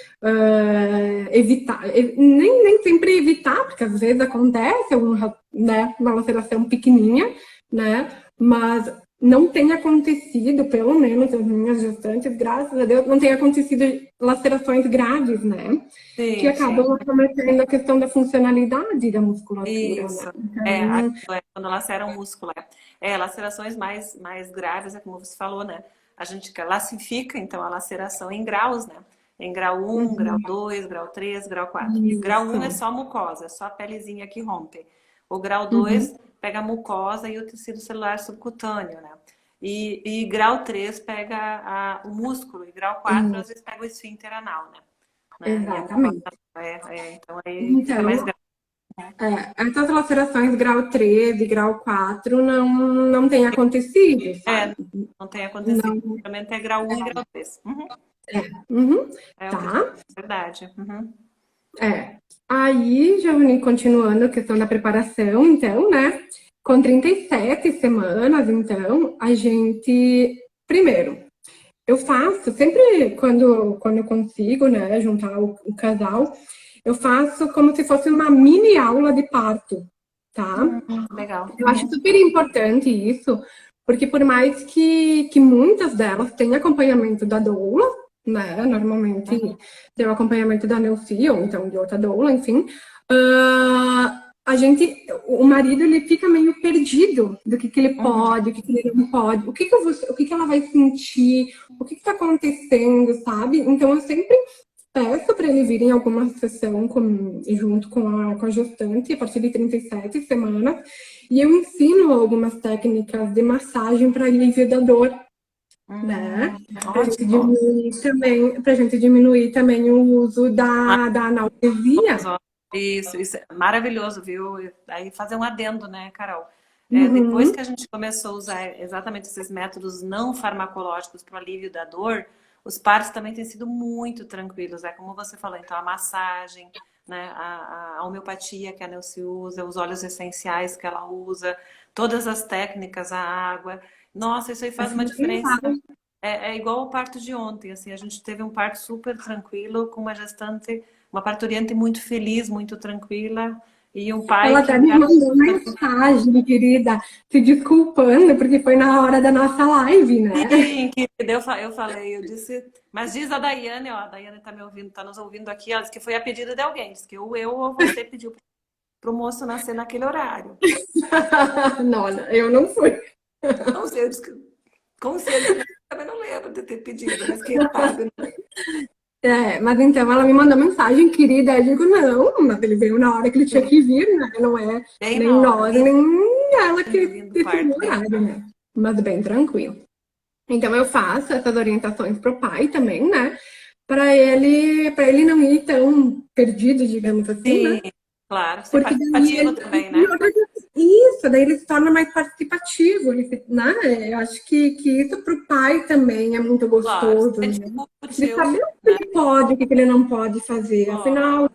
evitar, nem sempre evitar, porque às vezes acontece uma laceração pequenininha, né? Mas não tem acontecido, pelo menos as minhas gestantes, graças a Deus, não tem acontecido lacerações graves, né? Que Sim, sim. acabam comprometendo a questão da funcionalidade da musculatura, né? Isso. Então, Quando lacera um músculo. Lacerações mais graves, é como você falou, né? A gente classifica, então, a laceração em graus, né? Em grau um, grau 2, grau 3, grau 4. Grau isso. um é só mucosa, é só a pelezinha que rompe. O grau Uhum. 2 pega a mucosa e o tecido celular subcutâneo, né? E grau 3 pega o músculo, e grau 4 às Isso, vezes pega o esfíncter anal, né? E a mucosa, exatamente. então aí fica mais Então, grave. essas lacerações grau 3 e grau 4 não tem acontecido, É, sabe? não tem acontecido. Não. Geralmente é grau um e grau 3. Uhum. Uhum, É o que tá? é verdade. Uhum. É. Aí, Giovanni, continuando a questão da preparação, então, né? Com 37 semanas, então, a gente. Primeiro, eu faço, sempre quando eu consigo, né, juntar o casal, eu faço como se fosse uma mini aula de parto, tá? Legal. Eu acho super importante isso, porque por mais que muitas delas tenham acompanhamento da doula, né? Normalmente tem o acompanhamento da Neuci, ou então de outra doula, enfim. O marido, ele fica meio perdido do que ele Uhum. pode, o que ele não pode, o que ela vai sentir, o que está acontecendo, sabe? Então eu sempre peço para ele vir em alguma sessão junto com a gestante, a partir de 37 semanas, e eu ensino algumas técnicas de massagem para alívio da dor, né? Para Ótimo. a gente diminuir também o uso Ah, da analgesia. isso é maravilhoso, viu? Aí fazer um adendo, né, Carol? Depois Uhum, que a gente começou a usar exatamente esses métodos não farmacológicos para o alívio da dor, os partos também têm sido muito tranquilos. É como você falou, então a massagem, né, a homeopatia que a Nelce usa, os óleos essenciais que ela usa, todas as técnicas, a água. Nossa, isso aí é faz uma diferença. fundamental. É igual o parto de ontem, assim, a gente teve um parto super tranquilo, com uma gestante, uma parturiente muito feliz, muito tranquila, e um pai Ela que até me engravidou. mandou mensagem, querida, se desculpando, porque foi na hora da nossa live, né? Sim, querida, eu falei, eu disse, mas diz a Daiane, ó, a Daiane tá me ouvindo, tá nos ouvindo aqui, ela disse que foi a pedido de alguém, disse que eu ou você pediu pro moço nascer naquele horário. Não, eu não fui. Não sei, eu disse que, com certeza, eu também não lembro de ter pedido, mas quem sabe, né? Mas então ela me mandou mensagem, querida. Eu digo, não, mas ele veio na hora que ele tinha que vir, né? Não é Bem nem na hora, nós, nem ela que lindo decidiu parto, o bem. horário, né? Mas bem tranquilo. Então eu faço essas orientações pro pai também, né? para ele não ir tão perdido, digamos assim, né? Sim, claro. Ser Porque daí participativo ele, também, né? isso, daí ele se torna mais participativo, né? Eu acho que isso para o pai também é muito Claro. Se gostoso, sente né? Ele útil, saber o que né? ele pode, o que ele não pode fazer. Claro. Afinal,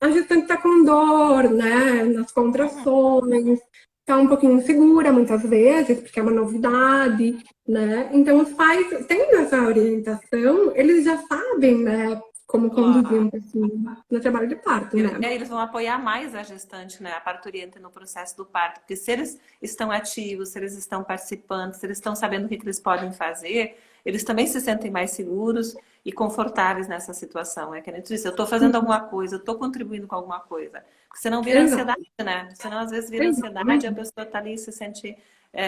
a gestante está com dor, né? Nas Uhum. contrações, está um pouquinho insegura muitas vezes, porque é uma novidade, né? Então, os pais, tendo essa orientação, eles já sabem, né? Como conduzir Claro. um pouquinho no trabalho de parto, E né? aí eles vão apoiar mais a gestante, né, a parturienta no processo do parto, porque se eles estão ativos, se eles estão participando, se eles estão sabendo o que eles podem fazer, eles também se sentem mais seguros e confortáveis nessa situação. É que a gente disse, eu estou fazendo alguma coisa, eu estou contribuindo com alguma coisa. Porque senão vira Exato, ansiedade, né? Senão às vezes vira ansiedade, a exatamente. pessoa está ali se sente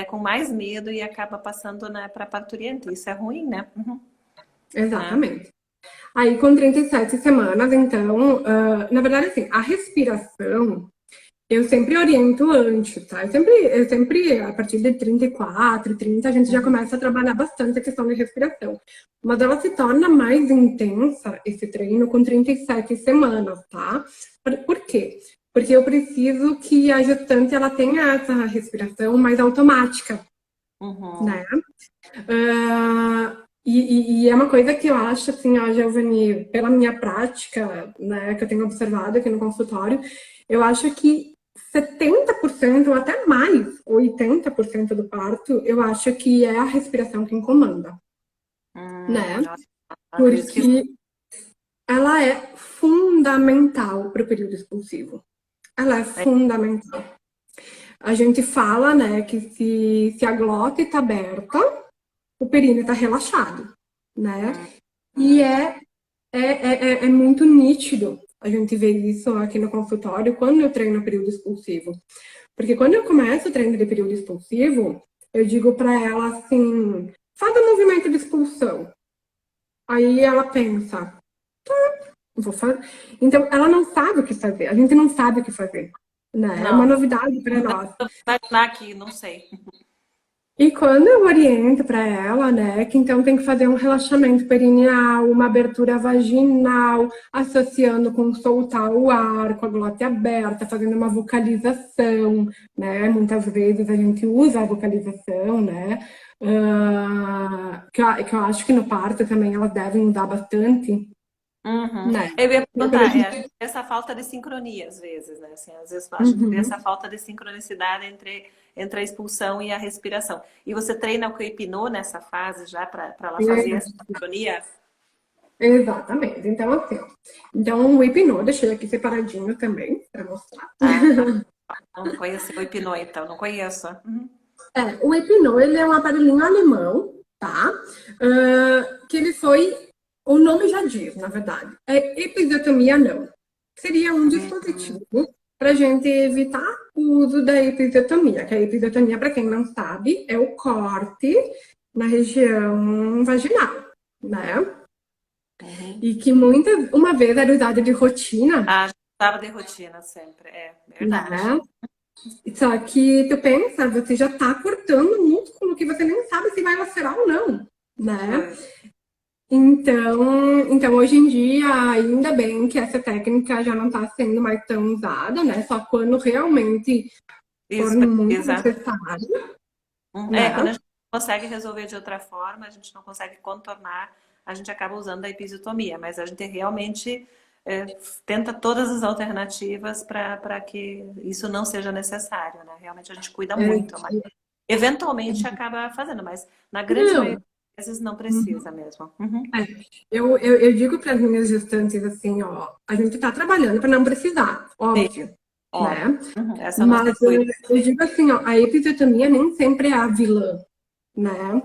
com mais medo e acaba passando, né, para a parturienta. Isso é ruim, né? Uhum. Né? Exatamente. Aí, com 37 semanas, então, na verdade, assim, a respiração, eu sempre oriento antes, tá? Eu sempre, a partir de 34, 30, a gente já Uhum. começa a trabalhar bastante a questão de respiração. Mas ela se torna mais intensa, esse treino, com 37 semanas, tá? Por quê? Porque eu preciso que a gestante, ela tenha essa respiração mais automática, Uhum. né? E é uma coisa que eu acho, assim, ó, Giovanni, pela minha prática, né, que eu tenho observado aqui no consultório, eu acho que 70% ou até mais, 80% do parto, eu acho que é a respiração quem comanda, né? Nossa, por isso que Porque ela é fundamental para o período expulsivo. Ela é é. fundamental. A gente fala, né, que se a glote está aberta, o períneo está relaxado, né? E Uhum. é muito nítido a gente ver isso aqui no consultório quando eu treino período expulsivo. Porque quando eu começo o treino de período expulsivo, eu digo para ela assim: faz o movimento de expulsão. Aí ela pensa: vou fazer. Então, ela não sabe o que fazer, a gente não sabe o que fazer. Né? É uma Não, novidade para nós. vou imaginar aqui, não sei. E quando eu oriento para ela, né, que então tem que fazer um relaxamento perineal, uma abertura vaginal, associando com soltar o ar, com a glote aberta, fazendo uma vocalização, né? Muitas vezes a gente usa a vocalização, né? Que eu acho que no parto também elas devem usar bastante, Uhum. né? Eu ia Quando a perguntar, a gente gente... vê essa falta de sincronia às vezes, né? Assim, às vezes a gente vê Uhum. essa falta de sincronicidade entre a expulsão e a respiração. E você treina o hipnô nessa fase já para ela fazer essa sincronia? Exatamente. Então, assim, ó. Então, o hipnô, deixei aqui separadinho também, para mostrar. Ah, tá. Não conheci o hipnô, então, não conheço. Uhum. O Epinô, ele é um aparelhinho alemão, tá? Que ele foi, o nome já diz, na verdade, é episiotomia não. Seria um Uhum. dispositivo para a gente evitar o uso da episiotomia, que a episiotomia, para quem não sabe, é o corte na região vaginal, né? Uhum. E que uma vez era usada de rotina, Ah, estava de rotina sempre, é verdade. né? Só que tu pensa, você já tá cortando um músculo que você nem sabe se vai lacerar ou não, né? Pois. Então hoje em dia, ainda bem que essa técnica já não está sendo mais tão usada, né? Só quando realmente for Isso muito precisa. necessário, Quando a né? gente não consegue resolver de outra forma, a gente não consegue contornar, a gente acaba usando a episiotomia, mas a gente realmente tenta todas as alternativas para que isso não seja necessário, né? Realmente a gente cuida É, muito, mas eventualmente acaba fazendo, mas na grande maioria não, das vezes não precisa mesmo. Uhum. é, eu digo para as minhas gestantes assim, ó, a gente está trabalhando para não precisar, Sim, óbvio, óbvio. né? Uhum. Esse é o nosso Mas intuito. eu digo assim, ó, a episiotomia nem sempre é a vilã, né?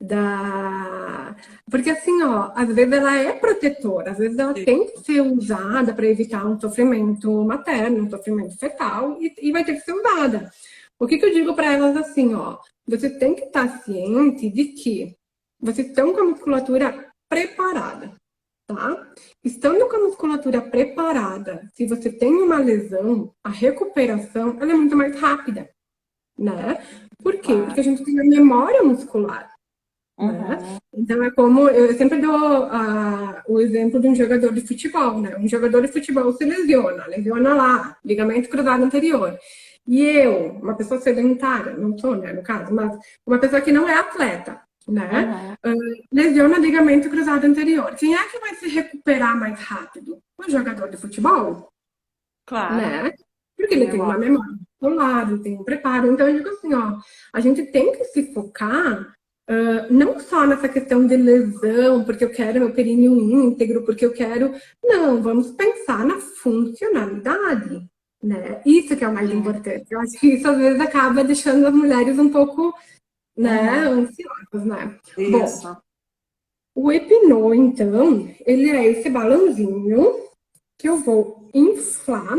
Da... Porque assim, ó, às vezes ela é protetora, às vezes ela Sim. tem que ser usada para evitar um sofrimento materno, um sofrimento fetal, e vai ter que ser usada. O que eu digo para elas assim, ó, você tem que estar ciente de que vocês estão com a musculatura preparada, tá? Estando com a musculatura preparada, se você tem uma lesão, a recuperação ela é muito mais rápida, né? Por quê? Porque Claro. a gente tem a memória muscular. né? Uhum. Então é como, eu sempre dou o exemplo de um jogador de futebol, né? Um jogador de futebol se lesiona lá, ligamento cruzado anterior. E eu, uma pessoa sedentária, não sou, né, no caso, mas uma pessoa que não é atleta, né? Uhum. Lesiona ligamento cruzado anterior. Quem é que vai se recuperar mais rápido? O jogador de futebol, Claro. né? Porque ele Sim, tem uma agora. memória muscular, ele tem um preparo. Então, eu digo assim, ó, a gente tem que se focar não só nessa questão de lesão, porque eu quero meu períneo íntegro, porque eu quero... Não, vamos pensar na funcionalidade, né? Isso que é o mais Sim. importante. Eu acho que isso, às vezes, acaba deixando as mulheres um pouco, né, Uhum. ansiosas, né? Bom, Isso. o Epinô, então, ele é esse balãozinho que eu vou inflar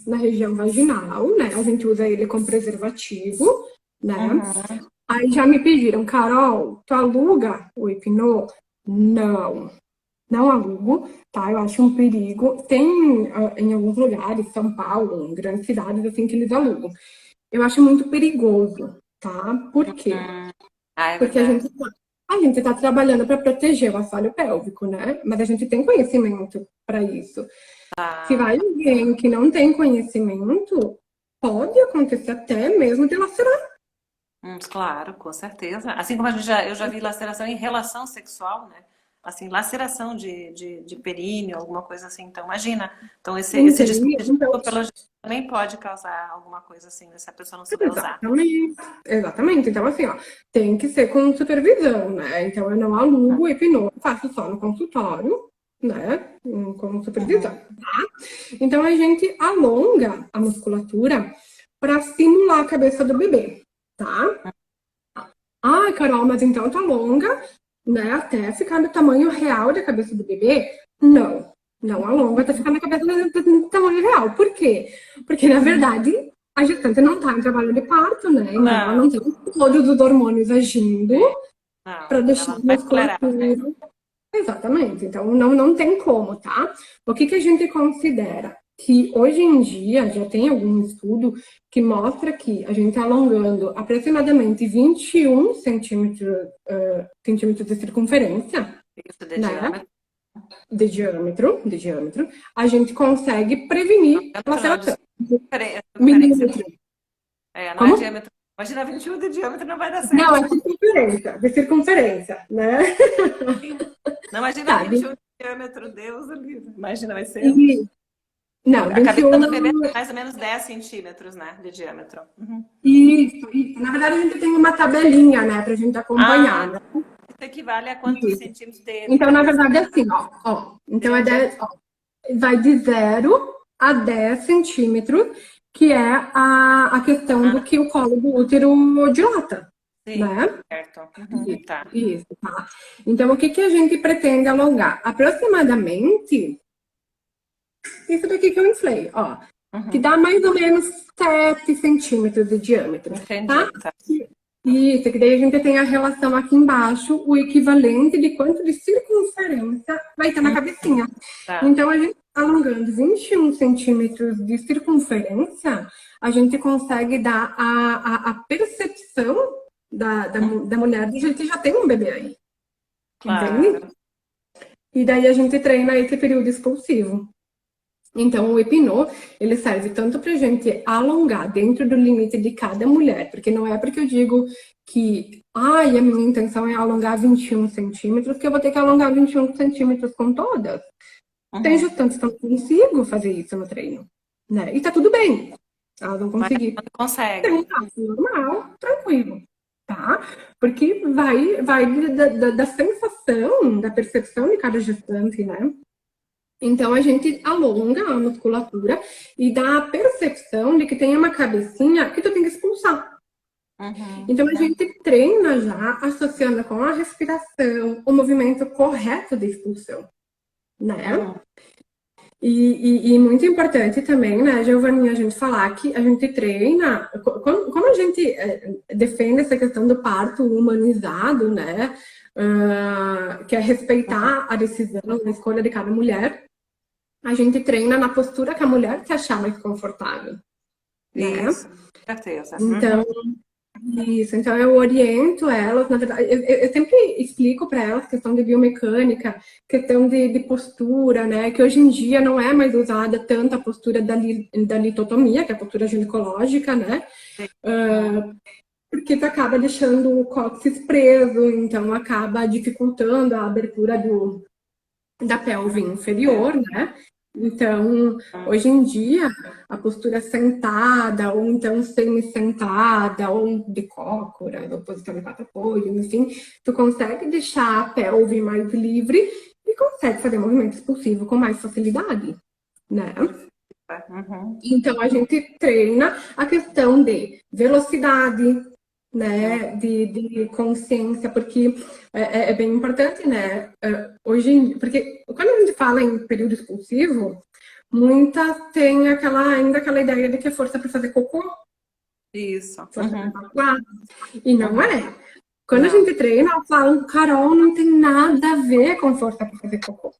na região vaginal, né? A gente usa ele como preservativo, né? Uhum. Aí já me pediram, Carol, tu aluga o Hipnô? Não, não alugo, tá? Eu acho um perigo. Tem em alguns lugares, São Paulo, em grandes cidades, assim, que eles alugam. Eu acho muito perigoso, tá? Por quê? Uhum. Ah, é Porque verdade. a gente tá trabalhando para proteger o assoalho pélvico, né? Mas a gente tem conhecimento para isso. Se Tá. vai alguém que não tem conhecimento, pode acontecer até mesmo de lacerar. Claro, com certeza. Assim como eu já vi laceração em relação sexual, né? Assim, laceração de períneo, alguma coisa assim. Então, imagina. Então, esse Entende? dispositivo Então, pelo jeito, também pode causar alguma coisa assim, né, se a pessoa não souber usar. exatamente. Exatamente. Então, assim, ó, tem que ser com supervisão, né? Então, eu não alugo hipnose, faço só no consultório, né? Com supervisão, Uhum. tá? Então, a gente alonga a musculatura para simular a cabeça do bebê, tá? Ah, Carol, mas então tu alonga, né, até ficar no tamanho real da cabeça do bebê? Não, não alonga até ficar na cabeça do tamanho real. Por quê? Porque, na verdade, a gestante não está em trabalho de parto, né? Então, ela Não, não tem todos os hormônios agindo sim. Não, para deixar ela a não vai tolerar. musculatura. Exatamente. Então, não tem como, tá? O que a gente considera? Que hoje em dia já tem algum estudo que mostra que a gente alongando aproximadamente 21 centímetros de circunferência, Isso de né? diâmetro. De diâmetro, a gente consegue prevenir Diâmetro não, de laceração. circunferência. Milímetro. É, não é Como? diâmetro. Imagina 21 de diâmetro, não vai dar Não, certo. é circunferência, de circunferência, né? Não, imagina Tá, 21 de diâmetro, Deus do livro. Imagina, vai ser. e, não, A cabeça do bebê 21. tem mais ou menos 10 centímetros, né? De diâmetro. Uhum. Isso. Na verdade, a gente tem uma tabelinha, né, pra gente acompanhar, Ah, né? isso equivale a quantos Isso. centímetros de Então, na cabeça verdade, é assim, ó. tem Então, um diâmetro? vai de 0 a 10 centímetros, que é a questão do Ah, que o colo do útero dilata, sim, né? certo. Uhum, tá. Isso, tá? Então, o que a gente pretende alongar? Aproximadamente, isso daqui que eu inflei, ó, que Uhum, dá mais ou menos 7 centímetros de diâmetro, tá? entendi, tá. Isso, que daí a gente tem a relação aqui embaixo, o equivalente de quanto de circunferência vai ter na cabecinha. Tá. Então, a gente alongando 21 centímetros de circunferência, a gente consegue dar a percepção da mulher de que a gente já tem um bebê aí, entende? Claro. E daí a gente treina esse período expulsivo. Então, o Epinô, ele serve tanto para a gente alongar dentro do limite de cada mulher, porque não é porque eu digo que, ai, a minha intenção é alongar 21 centímetros, que eu vou ter que alongar 21 centímetros com todas. Tem Uhum. gestantes que não consigo fazer isso no treino, né? E tá tudo bem, elas vão Mas conseguir quando ter um conseguem. passo normal, tranquilo, tá? Porque vai da sensação, da percepção de cada gestante, né? Então, a gente alonga a musculatura e dá a percepção de que tem uma cabecinha que tu tem que expulsar. Uhum. Então, a gente treina já associando com a respiração, o movimento correto de expulsão, né? Uhum. E muito importante também, né, Giovanni, a gente falar que a gente treina, como a gente defende essa questão do parto humanizado, né, que é respeitar a decisão, a escolha de cada mulher, a gente treina na postura que a mulher se achar mais confortável, né? Isso, com certeza. Então, Uhum. Isso, então eu oriento elas, na verdade, eu sempre explico para elas questão de biomecânica, questão de postura, né? Que hoje em dia não é mais usada tanto a postura da litotomia, que é a postura ginecológica, né? Porque tu acaba deixando o cóccix preso, então acaba dificultando a abertura da pelve inferior, né? Então, hoje em dia, a postura sentada, ou então semi-sentada, ou de cócora, ou posição de quatro apoio, enfim, tu consegue deixar a pelve mais livre e consegue fazer movimento expulsivo com mais facilidade, né? Uhum. Então, a gente treina a questão de velocidade, né, de consciência, porque é bem importante, né, hoje, porque quando a gente fala em período expulsivo, muitas têm ainda aquela ideia de que é força para fazer cocô, Isso. força para Uhum. evacuar, e não é. Quando a Não. gente treina, eu falo, Carol, não tem nada a ver com força para fazer cocô.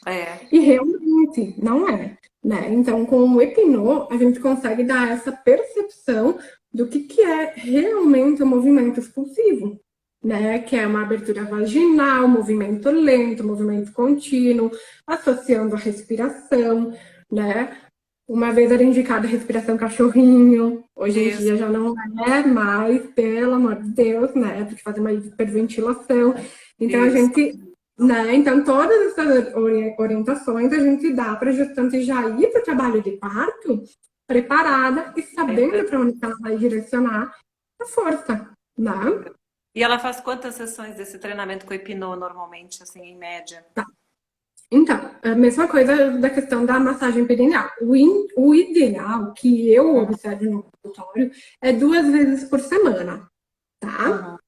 É. E realmente não é, né? Então, com o Epinô, a gente consegue dar essa percepção do que é realmente o movimento expulsivo, né? Que é uma abertura vaginal, movimento lento, movimento contínuo, associando a respiração, né? Uma vez era indicada a respiração cachorrinho, hoje em Isso. dia já não é mais, pelo amor de Deus, né? Porque fazer uma hiperventilação. Então a Isso. gente, né? Então todas essas orientações a gente dá para a gestante já ir para o trabalho de parto preparada e sabendo para onde ela vai direcionar a força, né? E ela faz quantas sessões desse treinamento com o Hipnô normalmente, assim, em média? Então, a mesma coisa da questão da massagem perineal. O ideal que eu observo no consultório é 2 vezes por semana, tá?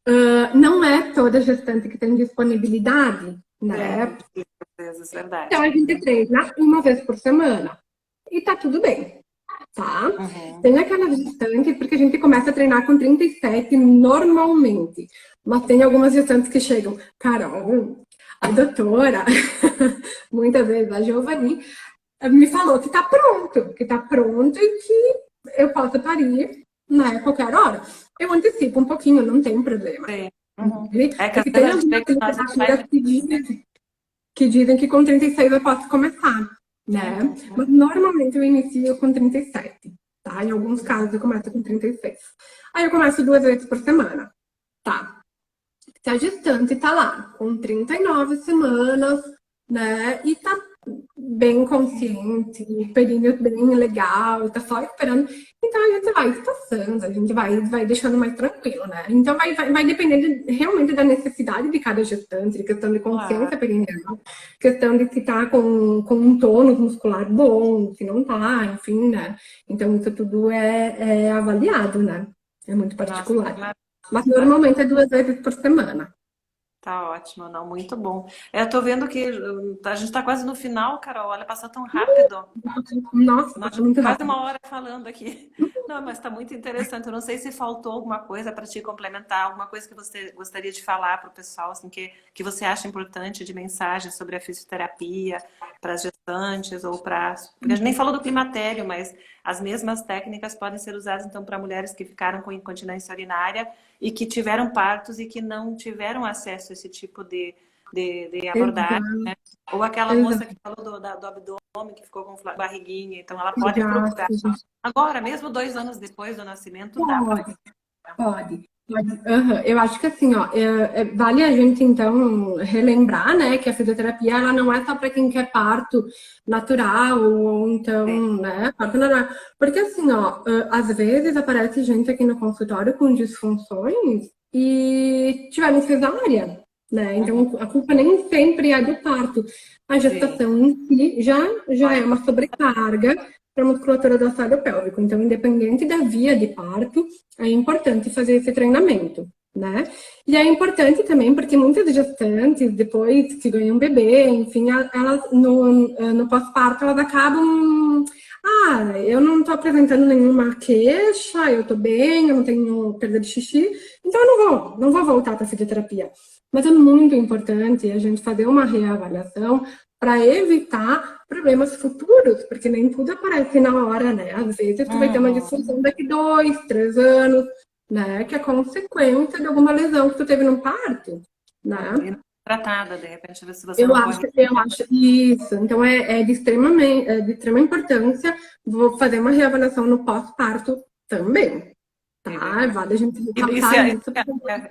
Uhum. Não é toda gestante que tem disponibilidade, né? Às vezes, verdade. Então, a gente treina 1 vez por semana e tá tudo bem, tá? Uhum. Tem aquela gestante, porque a gente começa a treinar com 37 normalmente, mas tem algumas gestantes que chegam, Carol, a doutora, muitas vezes a Giovanni, me falou que tá pronto e que eu posso parir, né, qualquer hora. Eu antecipo um pouquinho, não tem problema. Sim. Uhum. É que às Porque vezes tem a gente vê algumas que a gente faz. literaturas que dizem que com 36 eu posso começar, né? Mas normalmente eu inicio com 37, tá? Em alguns casos eu começo com 36. Aí eu começo 2 vezes por semana, tá? Se a gestante tá lá com 39 semanas, né? E tá bem consciente, períneo bem legal, tá só esperando. Então a gente vai espaçando, a gente vai deixando mais tranquilo, né? Então vai depender realmente da necessidade de cada gestante, de questão de consciência perineal, questão de se tá com um tônus muscular bom, se não tá, enfim, né? Então isso tudo é avaliado, né? É muito Nossa, particular. Mas normalmente é 2 vezes por semana. tá ótimo, não, muito bom. Eu tô vendo que a gente tá quase no final, Carol. Olha, passou tão rápido. Nossa, Nós passa muito quase rápido. 1 hora falando aqui. Não, mas está muito interessante. Eu não sei se faltou alguma coisa para te complementar, alguma coisa que você gostaria de falar para o pessoal, assim, que você acha importante de mensagem sobre a fisioterapia para as gestantes ou para. Porque a gente nem falou do climatério, mas as mesmas técnicas podem ser usadas então para mulheres que ficaram com incontinência urinária e que tiveram partos e que não tiveram acesso a esse tipo de abordagem, né? Ou aquela moça que falou do abdômen, que ficou com barriguinha, então ela pode procurar. Exato. Agora, mesmo 2 anos depois do nascimento, dá para. Pode, pode. Eu acho que assim, ó, vale a gente então relembrar, né, que a fisioterapia ela não é só para quem quer parto natural ou então, né, parto natural. Porque assim, ó, às vezes aparece gente aqui no consultório com disfunções e tiveram cesárea, né? Então a culpa nem sempre é do parto. A Sim. gestação em si já é uma sobrecarga para a musculatura do assoalho pélvico. Então, independente da via de parto, é importante fazer esse treinamento, né? E é importante também porque muitas gestantes, depois que ganham um bebê, enfim, elas no pós-parto, elas acabam. Ah, eu não estou apresentando nenhuma queixa, eu estou bem, eu não tenho perda de xixi, então eu não vou voltar para a fisioterapia. Mas é muito importante a gente fazer uma reavaliação para evitar problemas futuros, porque nem tudo aparece na hora, né? Às vezes tu vai ter uma disfunção daqui 2, 3 anos, né? Que é consequência de alguma lesão que tu teve no parto, né? E não tratada, de repente, se você não corre. Eu acho isso. Então é de extrema importância. Vou fazer uma reavaliação no pós-parto também, tá? Vale a gente ressaltar isso.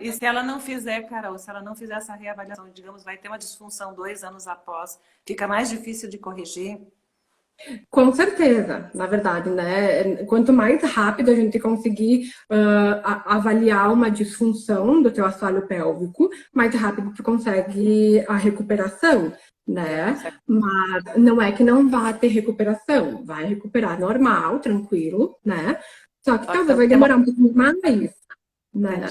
E se ela não fizer, Carol, se ela não fizer essa reavaliação, digamos, vai ter uma disfunção 2 anos após, fica mais difícil de corrigir? Com certeza, na verdade, né? Quanto mais rápido a gente conseguir avaliar uma disfunção do teu assoalho pélvico, mais rápido tu consegue a recuperação, né? Mas não é que não vá ter recuperação, vai recuperar normal, tranquilo, né? Só que talvez vai demorar um pouquinho mais, né?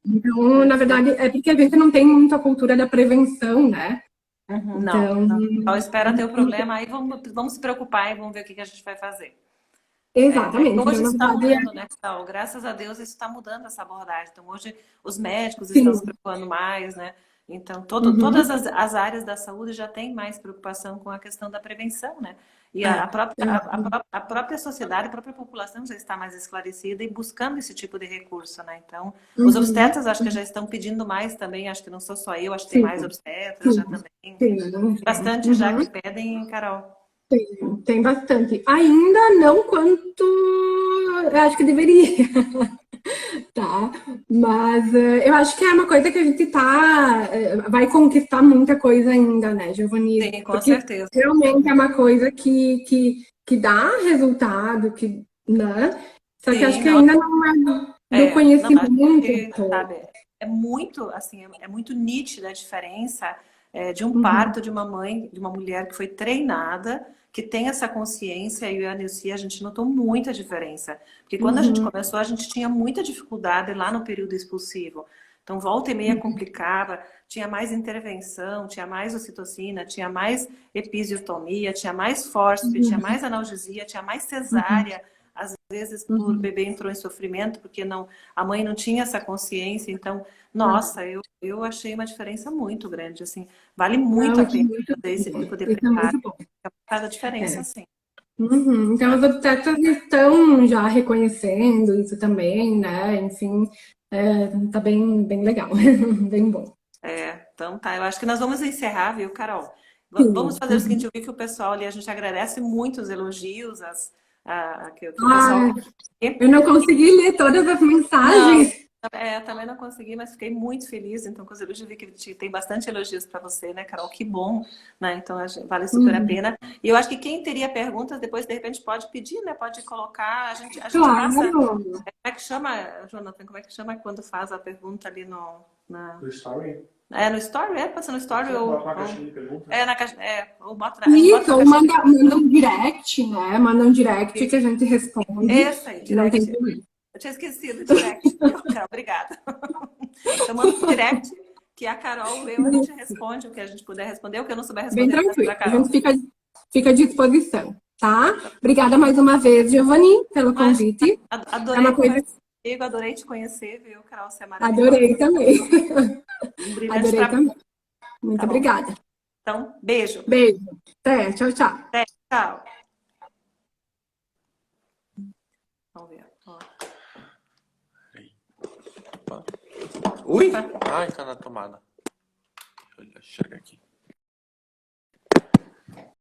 Então, na verdade, é porque a gente não tem muita cultura da prevenção, né? Então, não. Espera ter o problema, aí vamos se preocupar e vamos ver o que a gente vai fazer. Exatamente. Hoje isso está mudando, né, Carol? Graças a Deus isso está mudando essa abordagem. Então, hoje os médicos estão se preocupando mais, né? Então, todas as áreas da saúde já têm mais preocupação com a questão da prevenção, né? E a própria sociedade, a própria população já está mais esclarecida e buscando esse tipo de recurso, né? Então, os obstetras acho que já estão pedindo mais também, acho que não sou só eu, acho que tem mais obstetras já também. Bastante já que pedem, Carol. Tem bastante. Ainda não quanto eu acho que deveria. Tá? Mas eu acho que é uma coisa que a gente vai conquistar muita coisa ainda, né, Giovanni? Sim, com certeza. Realmente é uma coisa que dá resultado, né? Só que acho que ainda não é do conhecimento. Sabe, é muito, assim, é muito nítida a diferença de um parto de uma mãe, de uma mulher que foi treinada, que tem essa consciência, e eu e a Nilce, a gente notou muita diferença. Porque quando a gente começou, a gente tinha muita dificuldade lá no período expulsivo. Então, volta e meia complicava, tinha mais intervenção, tinha mais ocitocina, tinha mais episiotomia, tinha mais fórceps, tinha mais analgesia, tinha mais cesárea. Às vezes, o bebê entrou em sofrimento, porque a mãe não tinha essa consciência. Então, nossa, eu achei uma diferença muito grande, assim. Vale muito a pena fazer esse tipo de preparo. Faz a diferença, sim. Então, os obstetras estão já reconhecendo isso também, né? Enfim, tá bem legal, bem bom. Então tá. Eu acho que nós vamos encerrar, viu, Carol? Vamos fazer o seguinte, eu vi que o pessoal ali, a gente agradece muito os elogios, que o pessoal... Eu não consegui ler todas as mensagens. Também não consegui, mas fiquei muito feliz. Então, com os elogios, vi que tem bastante elogios para você, né, Carol? Que bom, né? Então, vale super a pena. E eu acho que quem teria perguntas, depois, de repente, pode pedir, né? Pode colocar. A gente passa... Como é que chama, Jonathan? Como é que chama quando faz a pergunta ali no Story? No Story? Passa no Story ou... Bota na caixinha de perguntas? Na caixa... ou bota Isso, ou manda um direct, né? Manda um direct que a gente responde. Esse aí, direct. Eu tinha esquecido, direct. Obrigada. Então, manda um direct que a Carol leu, a gente responde o que a gente puder responder, o que eu não souber responder. Bem tranquilo, a gente fica à disposição, tá? Obrigada mais uma vez, Giovanni, pelo convite. Adorei adorei te conhecer, viu, Carol? Você é maravilhosa. Adorei também. Adorei também. Muito obrigada. Então, beijo. Beijo. Até, tchau, tchau. Até, tchau. Vamos ver. Ui! Ai, tá na tomada. Deixa eu chegar aqui.